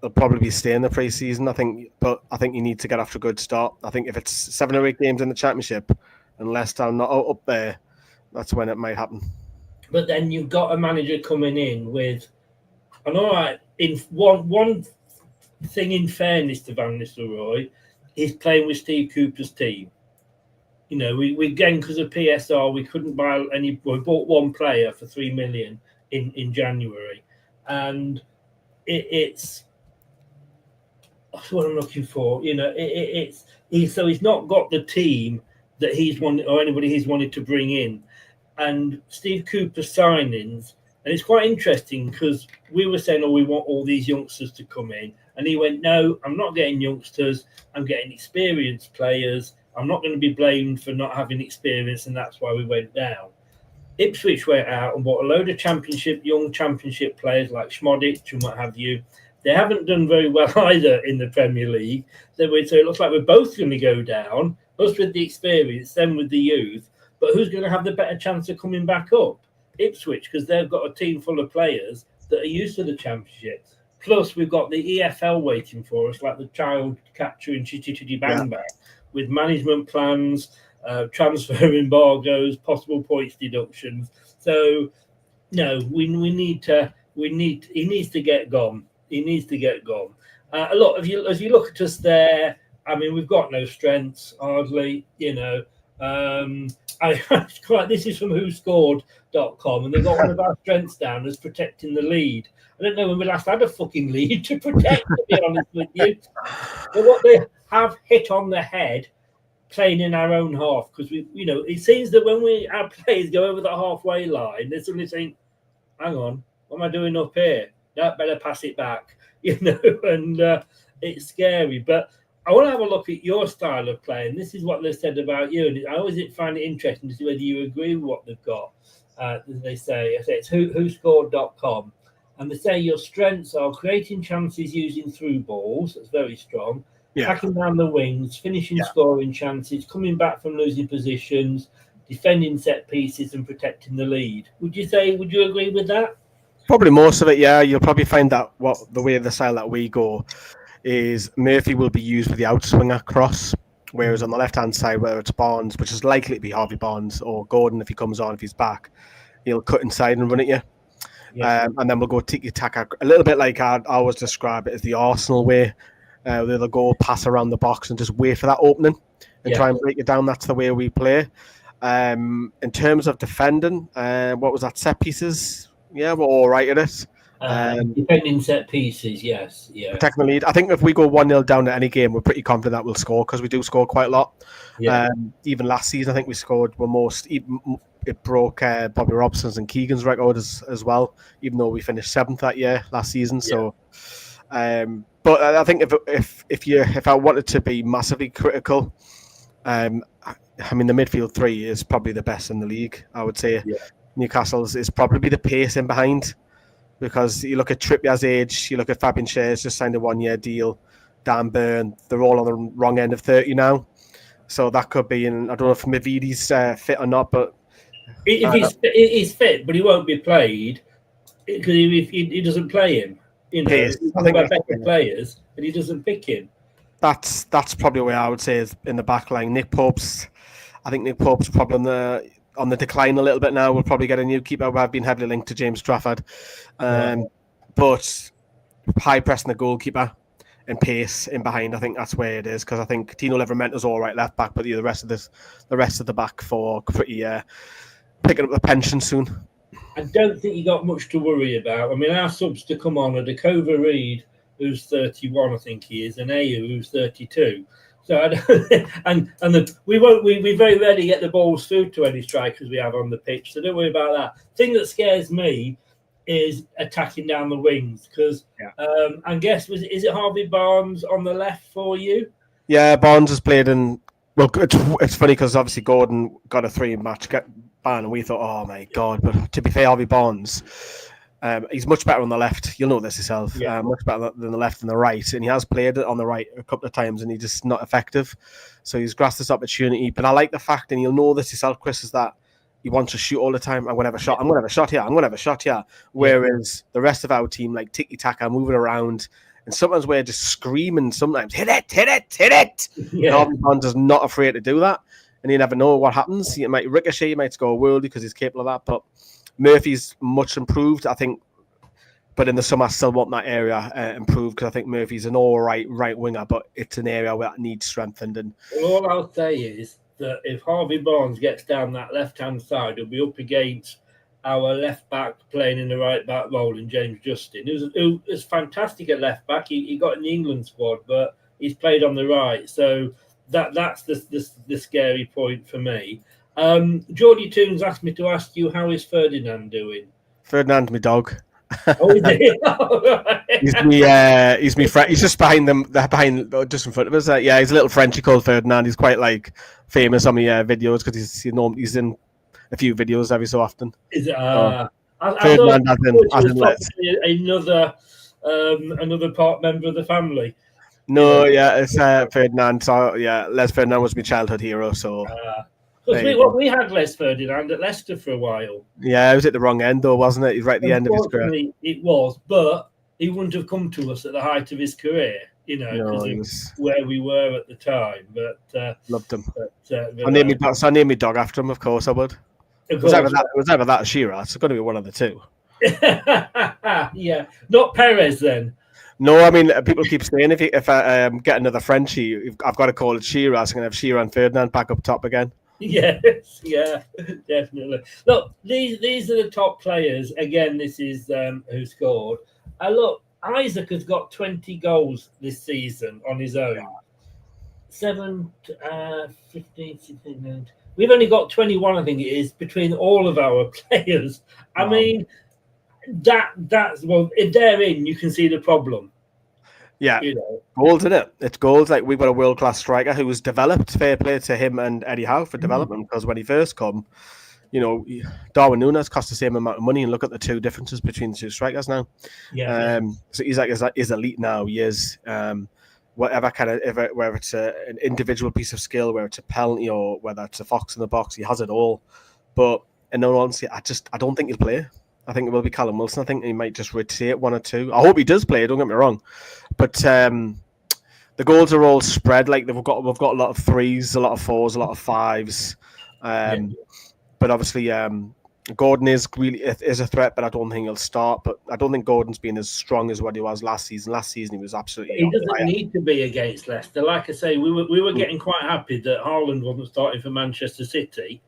will probably stay in the pre-season. I think you need to get off to a good start. I think if it's 7 or 8 games in the Championship and Leicester are not up there, that's when it might happen. But then you've got a manager coming in with, and all right, in one thing in fairness to Van Nistelrooy, he's playing with Steve Cooper's team. We again, because of PSR, we couldn't buy any. We bought one player for $3 million in January, and it's that's what I'm looking for. So he's not got the team that he's wanted, or anybody he's wanted to bring in, and Steve Cooper's signings. And it's quite interesting because we were saying, we want all these youngsters to come in, and he went, no, I'm not getting youngsters. I'm getting experienced players. I'm not going to be blamed for not having experience, and that's why we went down. Ipswich went out and bought a load of young championship players like Schmodic and what have you. They haven't done very well either in the Premier League. So it looks like we're both going to go down, us with the experience, them with the youth. But who's going to have the better chance of coming back up? Ipswich, because they've got a team full of players that are used to the Championship. Plus, we've got the EFL waiting for us, like the child catcher in Chitty Chitty Bang Bang, with management plans, transfer embargoes, possible points deductions. So, no, he needs to get gone. He needs to get gone. Look, as you look at us there, I mean, we've got no strengths, hardly, This is from whoscored.com, and they've got one of our strengths down as protecting the lead. I don't know when we last had a fucking lead to protect, to be honest with you. But what they have hit on the head playing in our own half, because it seems that when our players go over the halfway line, they suddenly think, hang on, what am I doing up here? No, better pass it back, and it's scary. But I want to have a look at your style of play, and this is what they said about you. And I always find it interesting to see whether you agree with what they've got. They say it's whoscored.com, and they say your strengths are creating chances using through balls. That's very strong. Packing down the wings, finishing scoring chances, coming back from losing positions, defending set pieces, and protecting the lead. Would you agree with that? Probably most of it, yeah. You'll probably find that the way of the style that we go is Murphy will be used with the outswinger cross, whereas on the left-hand side, whether it's Barnes, which is likely to be Harvey Barnes, or Gordon if he comes on, if he's back, he'll cut inside and run at you. And then we'll go tiki-taka, a little bit like I always describe it as the Arsenal way. They'll go pass around the box and just wait for that opening and try and break it down. That's the way we play. In terms of defending, what was that, set pieces? Yeah, we're all right at it. Defending set pieces, yes. Yeah. Protecting the lead. I think if we go 1-0 down at any game, we're pretty confident that we'll score, because we do score quite a lot. Even last season, I think we scored. We're most it broke Bobby Robson's and Keegan's record as well, even though we finished 7th that year last season. So, but I think if I wanted to be massively critical, I mean the midfield 3 is probably the best in the league. I would say Newcastle's is probably the pace in behind, because you look at Trippier's age, you look at Fabian Schär's just signed a 1-year deal, Dan Burn, they're all on the wrong end of 30 now. So that could be, and I don't know if Mavidi's fit or not, but if he's fit, but he won't be played because if he doesn't play him. You know, Pace. he's one of our better players, and he doesn't pick him. That's probably where I would say is in the back line. I think Nick Pope's probably on the decline a little bit now. We'll probably get a new keeper. I've been heavily linked to James Trafford, but high pressing the goalkeeper and pace in behind. I think that's where it is, because I think Tino Livermento's all right left back, but the rest of the back four pretty picking up the pension soon. I don't think you got much to worry about. I mean, our subs to come on are Dakova Reed, who's 31, I think he is, and Ayu, who's 32. So I don't, we very rarely get the balls through to any strikers we have on the pitch. So don't worry about that. Thing that scares me is attacking down the wings, because I guess is it Harvey Barnes on the left for you? Yeah, Barnes has played in. Well, it's funny because obviously Gordon got a 3-match ban, and we thought, oh my god! But to be fair, Harvey Barnes, he's much better on the left. You'll know this yourself. Much better than the left and the right, and he has played it on the right a couple of times, and he's just not effective. So he's grasped this opportunity. But I like the fact, and you'll know this yourself, Chris, is that he wants to shoot all the time. I'm going to have a shot. I'm going to have a shot here. I'm going to have a shot here. Whereas the rest of our team, like tiki-taka, moving around, and sometimes we're just screaming. Sometimes hit it. Yeah. Harvey Barnes is not afraid to do that, and you never know what happens. He might ricochet, he might score a worldie because he's capable of that. But Murphy's much improved, I think. But in the summer, I still want that area improved, because I think Murphy's an all right winger, but it's an area where it needs strengthened. And all I'll say is that if Harvey Barnes gets down that left-hand side, he'll be up against our left-back playing in the right-back role in James Justin, who is fantastic at left-back. He got in the England squad, but he's played on the right. So that's the scary point for me. Geordie Toons asked me to ask you, how is Ferdinand doing? Ferdinand's my dog. Oh, is he? He's me friend. He's just behind just in front of us. He's a little Frenchie called Ferdinand. He's quite famous on my videos, because he's in a few videos every so often. Is it? Ferdinand another part member of the family. No, it's Ferdinand. So Les Ferdinand was my childhood hero. So. We had Les Ferdinand at Leicester for a while. Yeah, it was at the wrong end, though, wasn't it? He's right at the end of his career. It was, but he wouldn't have come to us at the height of his career, because of where we were at the time. But loved him. I named my dog after him, of course I would. It was either that or Shearer. It's going to be one of the two. Yeah, not Perez then. No, I mean, people keep saying if I get another Frenchie, I've got to call it Shearer. So I'm going to have Shearer and Ferdinand back up top again. Yes, yeah, definitely. Look, these are the top players. Again, this is who scored. Look, Isaac has got 20 goals this season on his own. 15, 16, 19. We've only got 21, I think it is, between all of our players. I mean, that's if they're in, you can see the problem. Yeah, goals, isn't it? It's goals. Like, we've got a world-class striker who was developed. Fair play to him and Eddie Howe for development, because when he first come, Darwin Núñez cost the same amount of money, and look at the two differences between the two strikers now. Yeah. So he's is elite now. He is. Whether it's an individual piece of skill, whether it's a penalty or whether it's a fox in the box, he has it all. But in all honesty, I don't think he'll play. I think it will be Callum Wilson. I think he might just rotate one or two. I hope he does play, don't get me wrong. But the goals are all spread. Like, we've got a lot of threes, a lot of fours, a lot of fives. But obviously, Gordon is a threat, but I don't think he'll start. But I don't think Gordon's been as strong as what he was last season. Last season, he was absolutely. He doesn't need to be against Leicester. Like I say, we were getting quite happy that Haaland wasn't starting for Manchester City,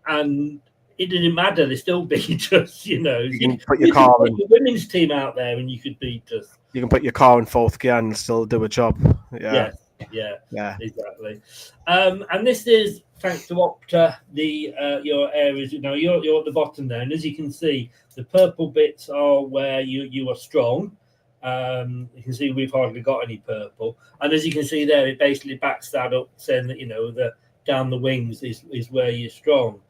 and it didn't matter. They still beat us. You can put your the women's team out there, and you could beat us. You can put your car in fourth gear and still do a job. Yeah. Yeah, exactly. And this is thanks to Opta, your areas. You know, you're at the bottom there, and as you can see, the purple bits are where you are strong. You can see we've hardly got any purple, and as you can see there, it basically backs that up, saying that the down the wings is where you're strong.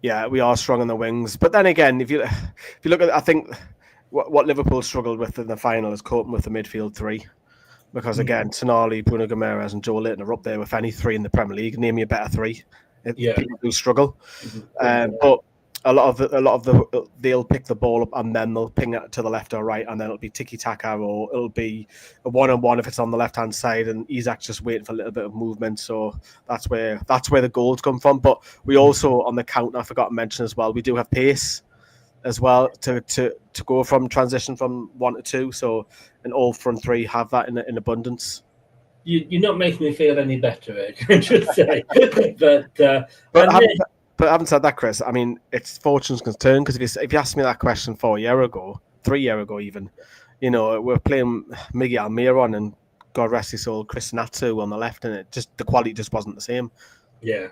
Yeah, we are strong on the wings, but then again, if you look at, I think what Liverpool struggled with in the final is coping with the midfield three, because again, Tonali, Bruno Guimaraes, and Joe Linton are up there with any three in the Premier League. Name me a better three. People do struggle, but a lot of the they'll pick the ball up and then they'll ping it to the left or right, and then it'll be tiki taka, or it'll be a 1-on-1 if it's on the left hand side, and Isaac's just waiting for a little bit of movement. So that's where the goals come from. But we also, on the counter, I forgot to mention as well, we do have pace as well to go from transition from 1 to 2. So, and all front three have that in abundance. You're not making me feel any better, Ed, I should say. But having said that, Chris, I mean, it's fortune's concern, because if you asked me that question 4 years ago, 3 years ago even, we're playing Miggy Almiron and, God rest his soul, Chris Natsu on the left, and the quality just wasn't the same. Yeah.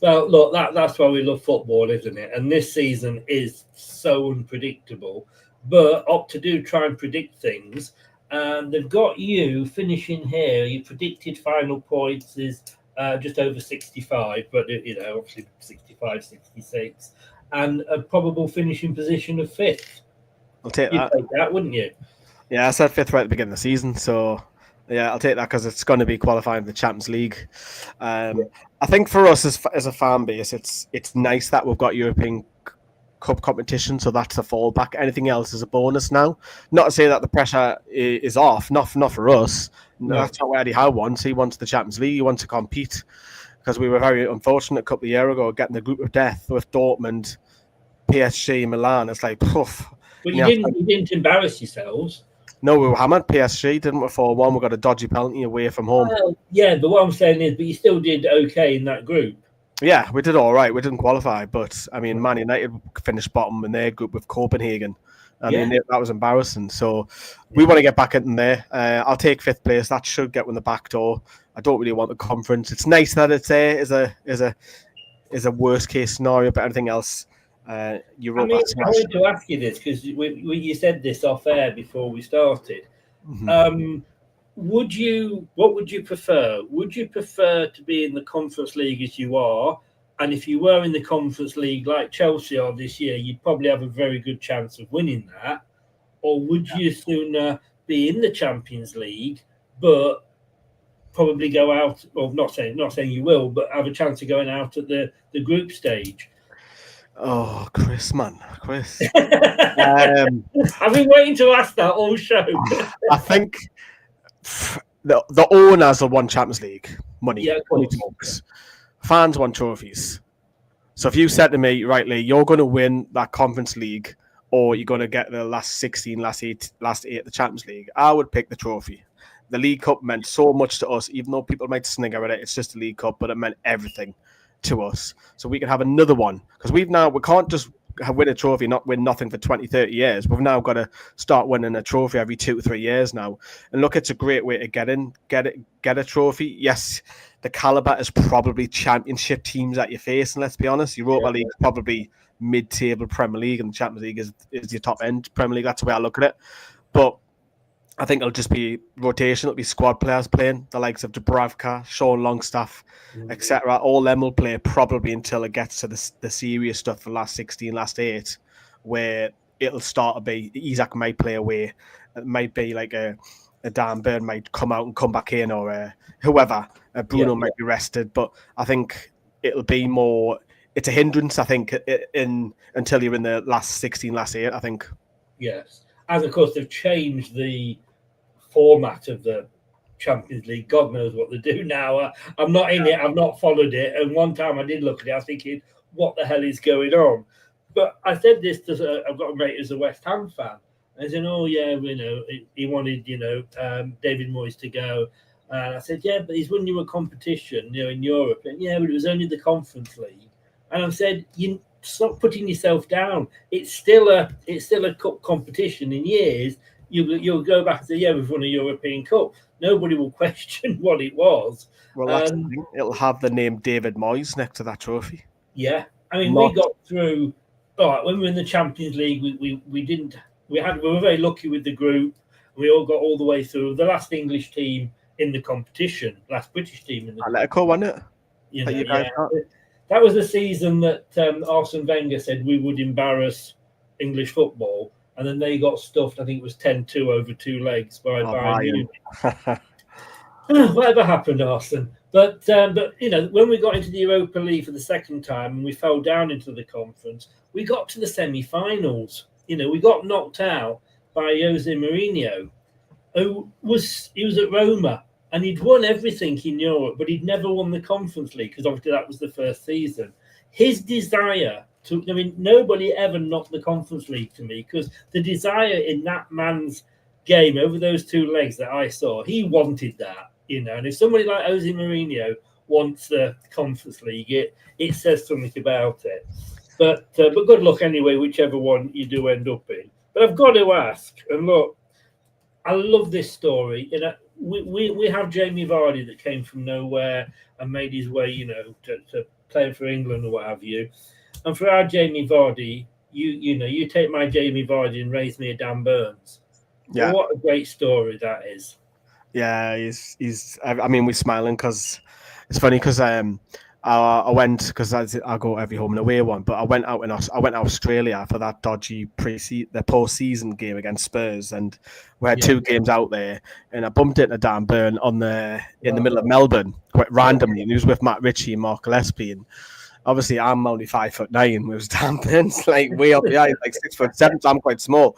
Well, look, that's why we love football, isn't it? And this season is so unpredictable. But Opta do try and predict things. And they've got you finishing here. Your predicted final points is just over 65, but obviously 65, 66, and a probable finishing position of 5th. I'll take You'd take that, wouldn't you? Yeah, I said 5th right at the beginning of the season, so yeah, I'll take that, because it's going to be qualifying for the Champions League. I think for us as a fan base, it's nice that we've got European Cup competition, so that's a fallback. Anything else is a bonus now. Not to say that the pressure is off, not for us. No. That's not what Eddie Howe wants. He wants the Champions League. He wants to compete, because we were very unfortunate a couple of years ago getting the group of death with Dortmund, PSG, Milan. It's like, poof. But you didn't embarrass yourselves. No, we were hammered. PSG, didn't we? 4-1. We got a dodgy penalty away from home. Well, yeah, but what I'm saying is, but you still did okay in that group. Yeah, we did all right. We didn't qualify, but I mean, Man United finished bottom in their group with Copenhagen. I mean, that was embarrassing. So we want to get back in there. I'll take 5th place. That should get in the back door. I don't really want the conference. It's nice that it's there as a worst case scenario, but anything else, I wanted to ask you this, because you said this off air before we started. Mm-hmm. What would you prefer? Would you prefer to be in the Conference League as you are? And if you were in the Conference League like Chelsea are this year, you'd probably have a very good chance of winning that. Or would you sooner be in the Champions League, but probably go out, or not saying you will, but have a chance of going out at the group stage? Oh, Chris. I've been waiting to ask that all show. I think the owners will want Champions League money. Yeah, money talks. Fans want trophies. So if you said to me, rightly, you're going to win that Conference League, or you're going to get the last 16, last eight at the Champions League, I would pick the trophy. The League Cup meant so much to us, even though people might snigger at it. It's just a League Cup, but it meant everything to us. So we can have another one, because we can't just win a trophy, not win nothing for 20, 30 years. We've now got to start winning a trophy every 2 to 3 years now. And look, it's a great way to get a trophy. Yes, the caliber is probably championship teams that you face, and let's be honest, Europa League is probably mid-table Premier League, and the Champions League is your top-end Premier League. That's the way I look at it. But I think it'll just be rotation. It'll be squad players playing, the likes of Dubravka, Sean Longstaff, etc. All them will play probably until it gets to the serious stuff, the last 16, last 8, where it'll start to be Isaac might play away. It might be like a Dan Burn might come out and come back in, or whoever. Bruno might be rested, but I think it'll be more. It's a hindrance, I think, until you're in the last 16, last 8. I think. Yes, and of course they've changed the format of the Champions League. God knows what they do now. I'm not in it. I've not followed it. And one time I did look at it, I was thinking, what the hell is going on? But I said this to I've got a mate who's a West Ham fan. I said, oh, yeah, he wanted, David Moyes to go. And I said, yeah, but he's won you a competition, in Europe. And yeah, but it was only the Conference League. And I said, you stop putting yourself down. It's still a cup competition in years. you'll go back and say, yeah, we've won a European Cup. Nobody will question what it was. Well, that's the thing. It'll have the name David Moyes next to that trophy. Yeah, I mean, we got through. All right, when we were in the Champions League, we were very lucky with the group. We all got all the way through. The last English team in the competition, last British team in the Atletico, wasn't it? That was the season that Arsene Wenger said we would embarrass English football, and then they got stuffed. I think it was 10-2 over 2 legs by Bayern. Whatever happened, Arsene? But when we got into the Europa League for the second time and we fell down into the conference, we got to the semi-finals. We got knocked out by Jose Mourinho, who was at Roma and he'd won everything in Europe, but he'd never won the Conference League because obviously that was the first season. His desire nobody ever knocked the Conference League to me because the desire in that man's game over those 2 legs that I saw, he wanted that. And if somebody like Jose Mourinho wants the Conference League, it says something about it. But good luck anyway, whichever one you do end up in. But I've got to ask, and look, I love this story. We have Jamie Vardy that came from nowhere and made his way, to playing for England or what have you. And for our Jamie Vardy, you take my Jamie Vardy and raise me a Dan Burns. Yeah, well, what a great story that is. Yeah, he's. I mean, we're smiling because it's funny because I went because I go every home and away one, but I went out to Australia for that dodgy the post-season game against Spurs, and we had 2 games out there, and I bumped into Dan Burn in the middle of Melbourne quite randomly, and he was with Matt Ritchie and Mark Gillespie, and obviously I'm only 5'9", whereas Dan Burn's like way up the eye, like 6'7", so I'm quite small.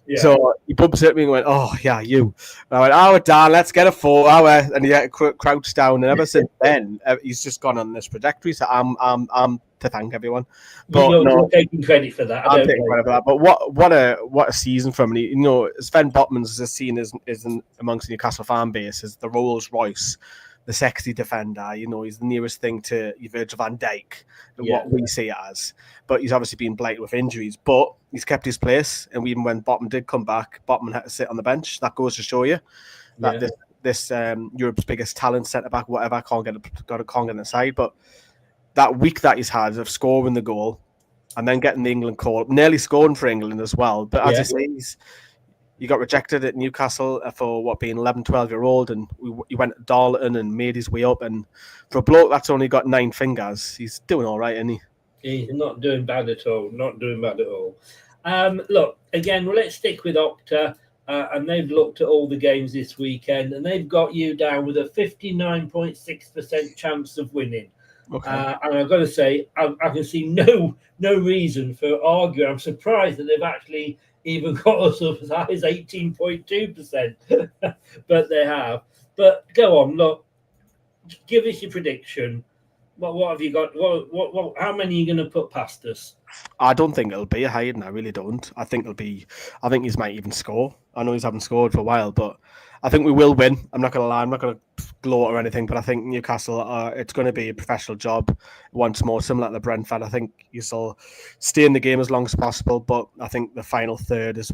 Yeah. So he bumps at me and went, "Oh yeah, you." And I went, "Oh, Dan, let's get a photo." And he crouched down, and ever since then, he's just gone on this trajectory. So I'm to thank everyone. But you're taking credit for that. I'm taking credit for that. But what a season from him. Sven Botman's is seen as amongst the Newcastle fan base as the Rolls Royce, the sexy defender. He's the nearest thing to Virgil van Dijk, what we see it as. But he's obviously been blighted with injuries. But he's kept his place, and even when Botman did come back, Botman had to sit on the bench. That goes to show you that this Europe's biggest talent centre back, whatever, can't get in the side. But that week that he's had of scoring the goal and then getting the England call, nearly scoring for England as well. But as you say, he got rejected at Newcastle for being 11, 12-year-old, and he went to Darlington and made his way up. And for a bloke that's only got 9 fingers, he's doing all right, isn't he? He's not doing bad at all. Not doing bad at all. Look, again, let's stick with Opta, and they've looked at all the games this weekend, and they've got you down with a 59.6% chance of winning. Okay. And I've got to say, I can see no reason for arguing. I'm surprised that they've actually even got us up as high as 18.2%, but they have. But go on, look, give us your prediction. What have you got? What? How many are you going to put past us? I don't think it'll be a Hayden. I really don't. I think he might even score. I know he's haven't scored for a while, but I think we will win. I'm not going to lie. I'm not going to gloat or anything, but I think Newcastle, it's going to be a professional job once more, similar to Brentford. I think you'll stay in the game as long as possible, but I think the final third is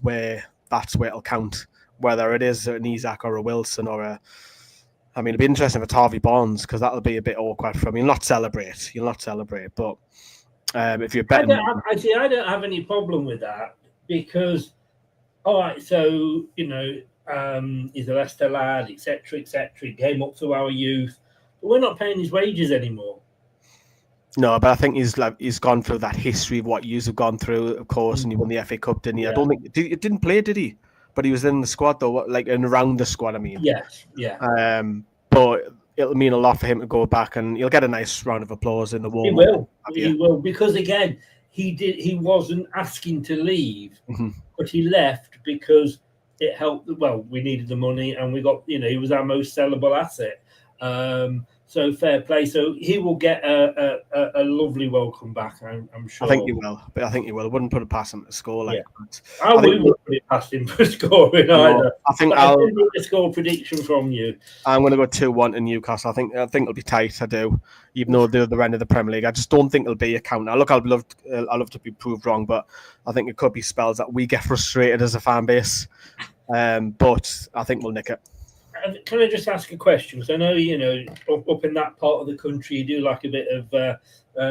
that's where it'll count, whether it is an Isak or a Wilson or a... I mean, it'd be interesting for Harvey Barnes because that'll be a bit awkward for him. You'll not celebrate, but if you're betting... I don't have any problem with that because, all right, so, he's a Leicester lad, etc., he came up through our youth, but we're not paying his wages anymore. No, but I think he's gone through that history of what you's have gone through, of course, and he won the FA Cup, didn't he? Yeah. I don't think... He didn't play, did he? But he was in the squad, though, and around the squad, I mean. Yes, yeah. But it'll mean a lot for him to go back, and he'll get a nice round of applause in the wall. He will, because, again, he wasn't asking to leave, but he left because it helped. Well, we needed the money, and we got, he was our most sellable asset. So fair play. So he will get a lovely welcome back, I'm sure. I think he will. But I think he will. I wouldn't put it past him to score like that. I wouldn't put it past him for scoring either. I think I'll get a score prediction from you. I'm going to go 2-1 to Newcastle. I think it'll be tight. I do, even though they're the end of the Premier League. I just don't think it'll be a counter. Look, I'd love to be proved wrong, but I think it could be spells that we get frustrated as a fan base. But I think we'll nick it. Can I just ask a question? Because I know, up in that part of the country, you do like a bit of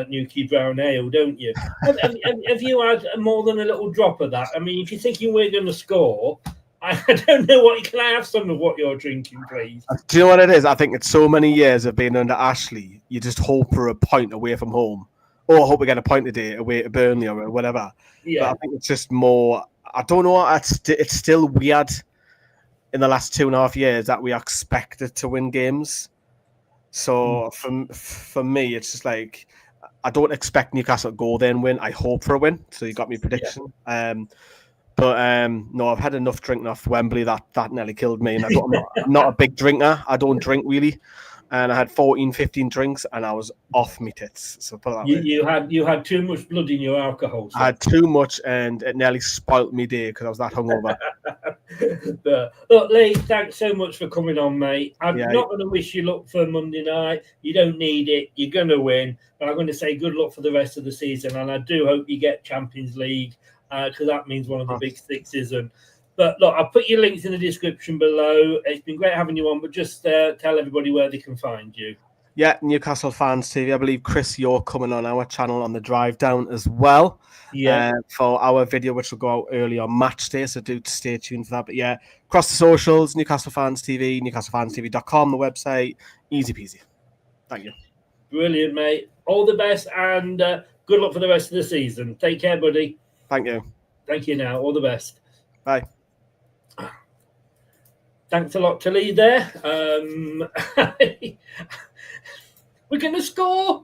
Newquay brown ale, don't you? Have you had more than a little drop of that? I mean, if you're thinking we're going to score, I don't know what. Can I have some of what you're drinking, please? Do you know what it is? I think it's so many years of being under Ashley, you just hope for a point away from home. Or I hope we get a point today away to Burnley or whatever. Yeah. But I think it's just more... I don't know. It's still weird in the last 2.5 years that we are expected to win games. So for me, it's just like... I don't expect Newcastle to go there and win. I hope for a win. So you got me prediction. Yeah. No, I've had enough drinking off Wembley that nearly killed me. And I'm not a big drinker. I don't drink really. And I had 14, 15 drinks and I was off my tits. So put it that way. You had too much blood in your alcohol. So. I had too much and it nearly spoilt me day because I was that hungover. Look, Lee, thanks so much for coming on, mate. I'm not going to wish you luck for Monday night. You don't need it. You're going to win. But I'm going to say good luck for the rest of the season. And I do hope you get Champions League. Because that means one of the big sixes. But look, I'll put your links in the description below. It's been great having you on, but just tell everybody where they can find you. Yeah, Newcastle Fans TV. I believe, Chris, you're coming on our channel on the drive down as well. Yeah. For our video, which will go out early on match day, so do stay tuned for that. But yeah, across the socials, Newcastle Fans TV, newcastlefanstv.com, the website. Easy peasy. Thank you. Brilliant, mate. All the best and good luck for the rest of the season. Take care, buddy. Thank you. Thank you now. All the best. Bye. Thanks a lot to Lee there. We're going to score.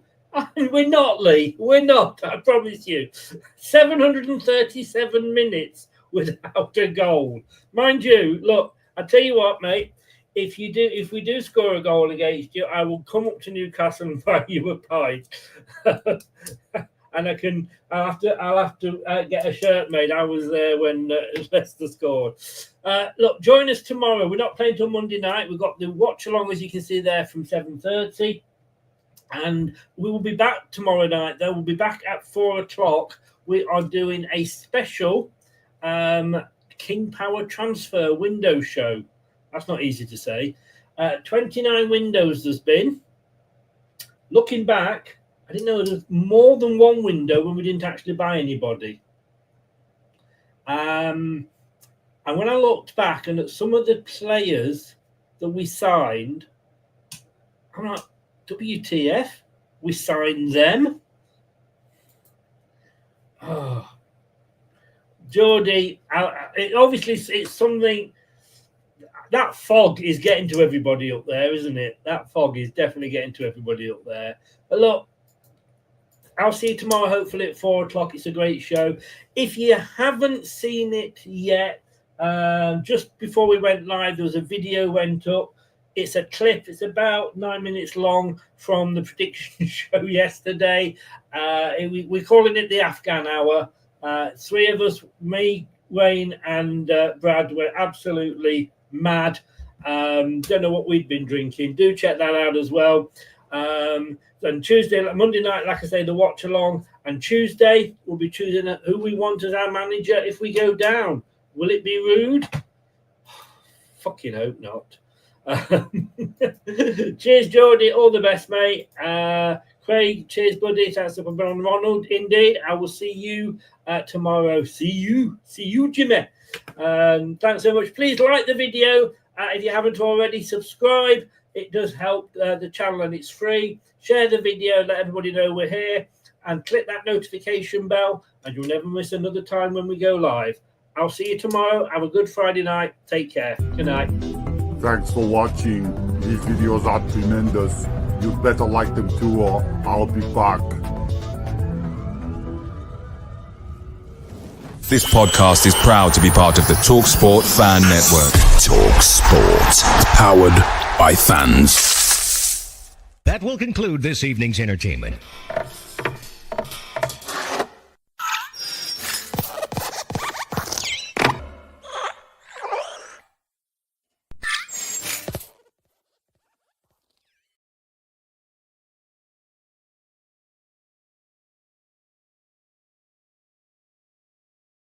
We're not, Lee. We're not. I promise you. 737 minutes without a goal. Mind you, look, I tell you what, mate. If we do score a goal against you, I will come up to Newcastle and buy you a pint. And I'll have to get a shirt made. I was there when Leicester scored. Look, join us tomorrow. We're not playing till Monday night. We've got the watch along, as you can see there, from 7:30. And we will be back tomorrow night. Though we'll be back at 4:00. We are doing a special King Power transfer window show. That's not easy to say. 29 windows there's been. Looking back, I didn't know there was more than one window when we didn't actually buy anybody. And when I looked back and at some of the players that we signed, I'm like, WTF? We signed them? Oh. Geordie, obviously it's something... That fog is getting to everybody up there, isn't it? That fog is definitely getting to everybody up there. But look, I'll see you tomorrow, hopefully at 4:00. It's a great show. If you haven't seen it yet, just before we went live, there was a video went up. It's a clip. It's about 9 minutes long from the prediction show yesterday. We're calling it the Afghan Hour. Three of us, me, Wayne, and Brad, were absolutely mad. Don't know what we'd been drinking. Do check that out as well. And Monday night, like I say, the watch along. And Tuesday, we'll be choosing who we want as our manager if we go down. Will it be Rude? Fucking hope not. Cheers, Geordie. All the best, mate. Craig, cheers, buddy. Thanks for being on, Ronald. Indeed, I will see you tomorrow. See you, Jimmy. Thanks so much. Please like the video. If you haven't already, subscribe. It does help the channel and it's free. Share the video. Let everybody know we're here. And click that notification bell. And you'll never miss another time when we go live. I'll see you tomorrow. Have a good Friday night. Take care. Good night. Thanks for watching. These videos are tremendous. You better like them too, or I'll be back. This podcast is proud to be part of the TalkSport Fan Network. TalkSport. Powered by fans. That will conclude this evening's entertainment.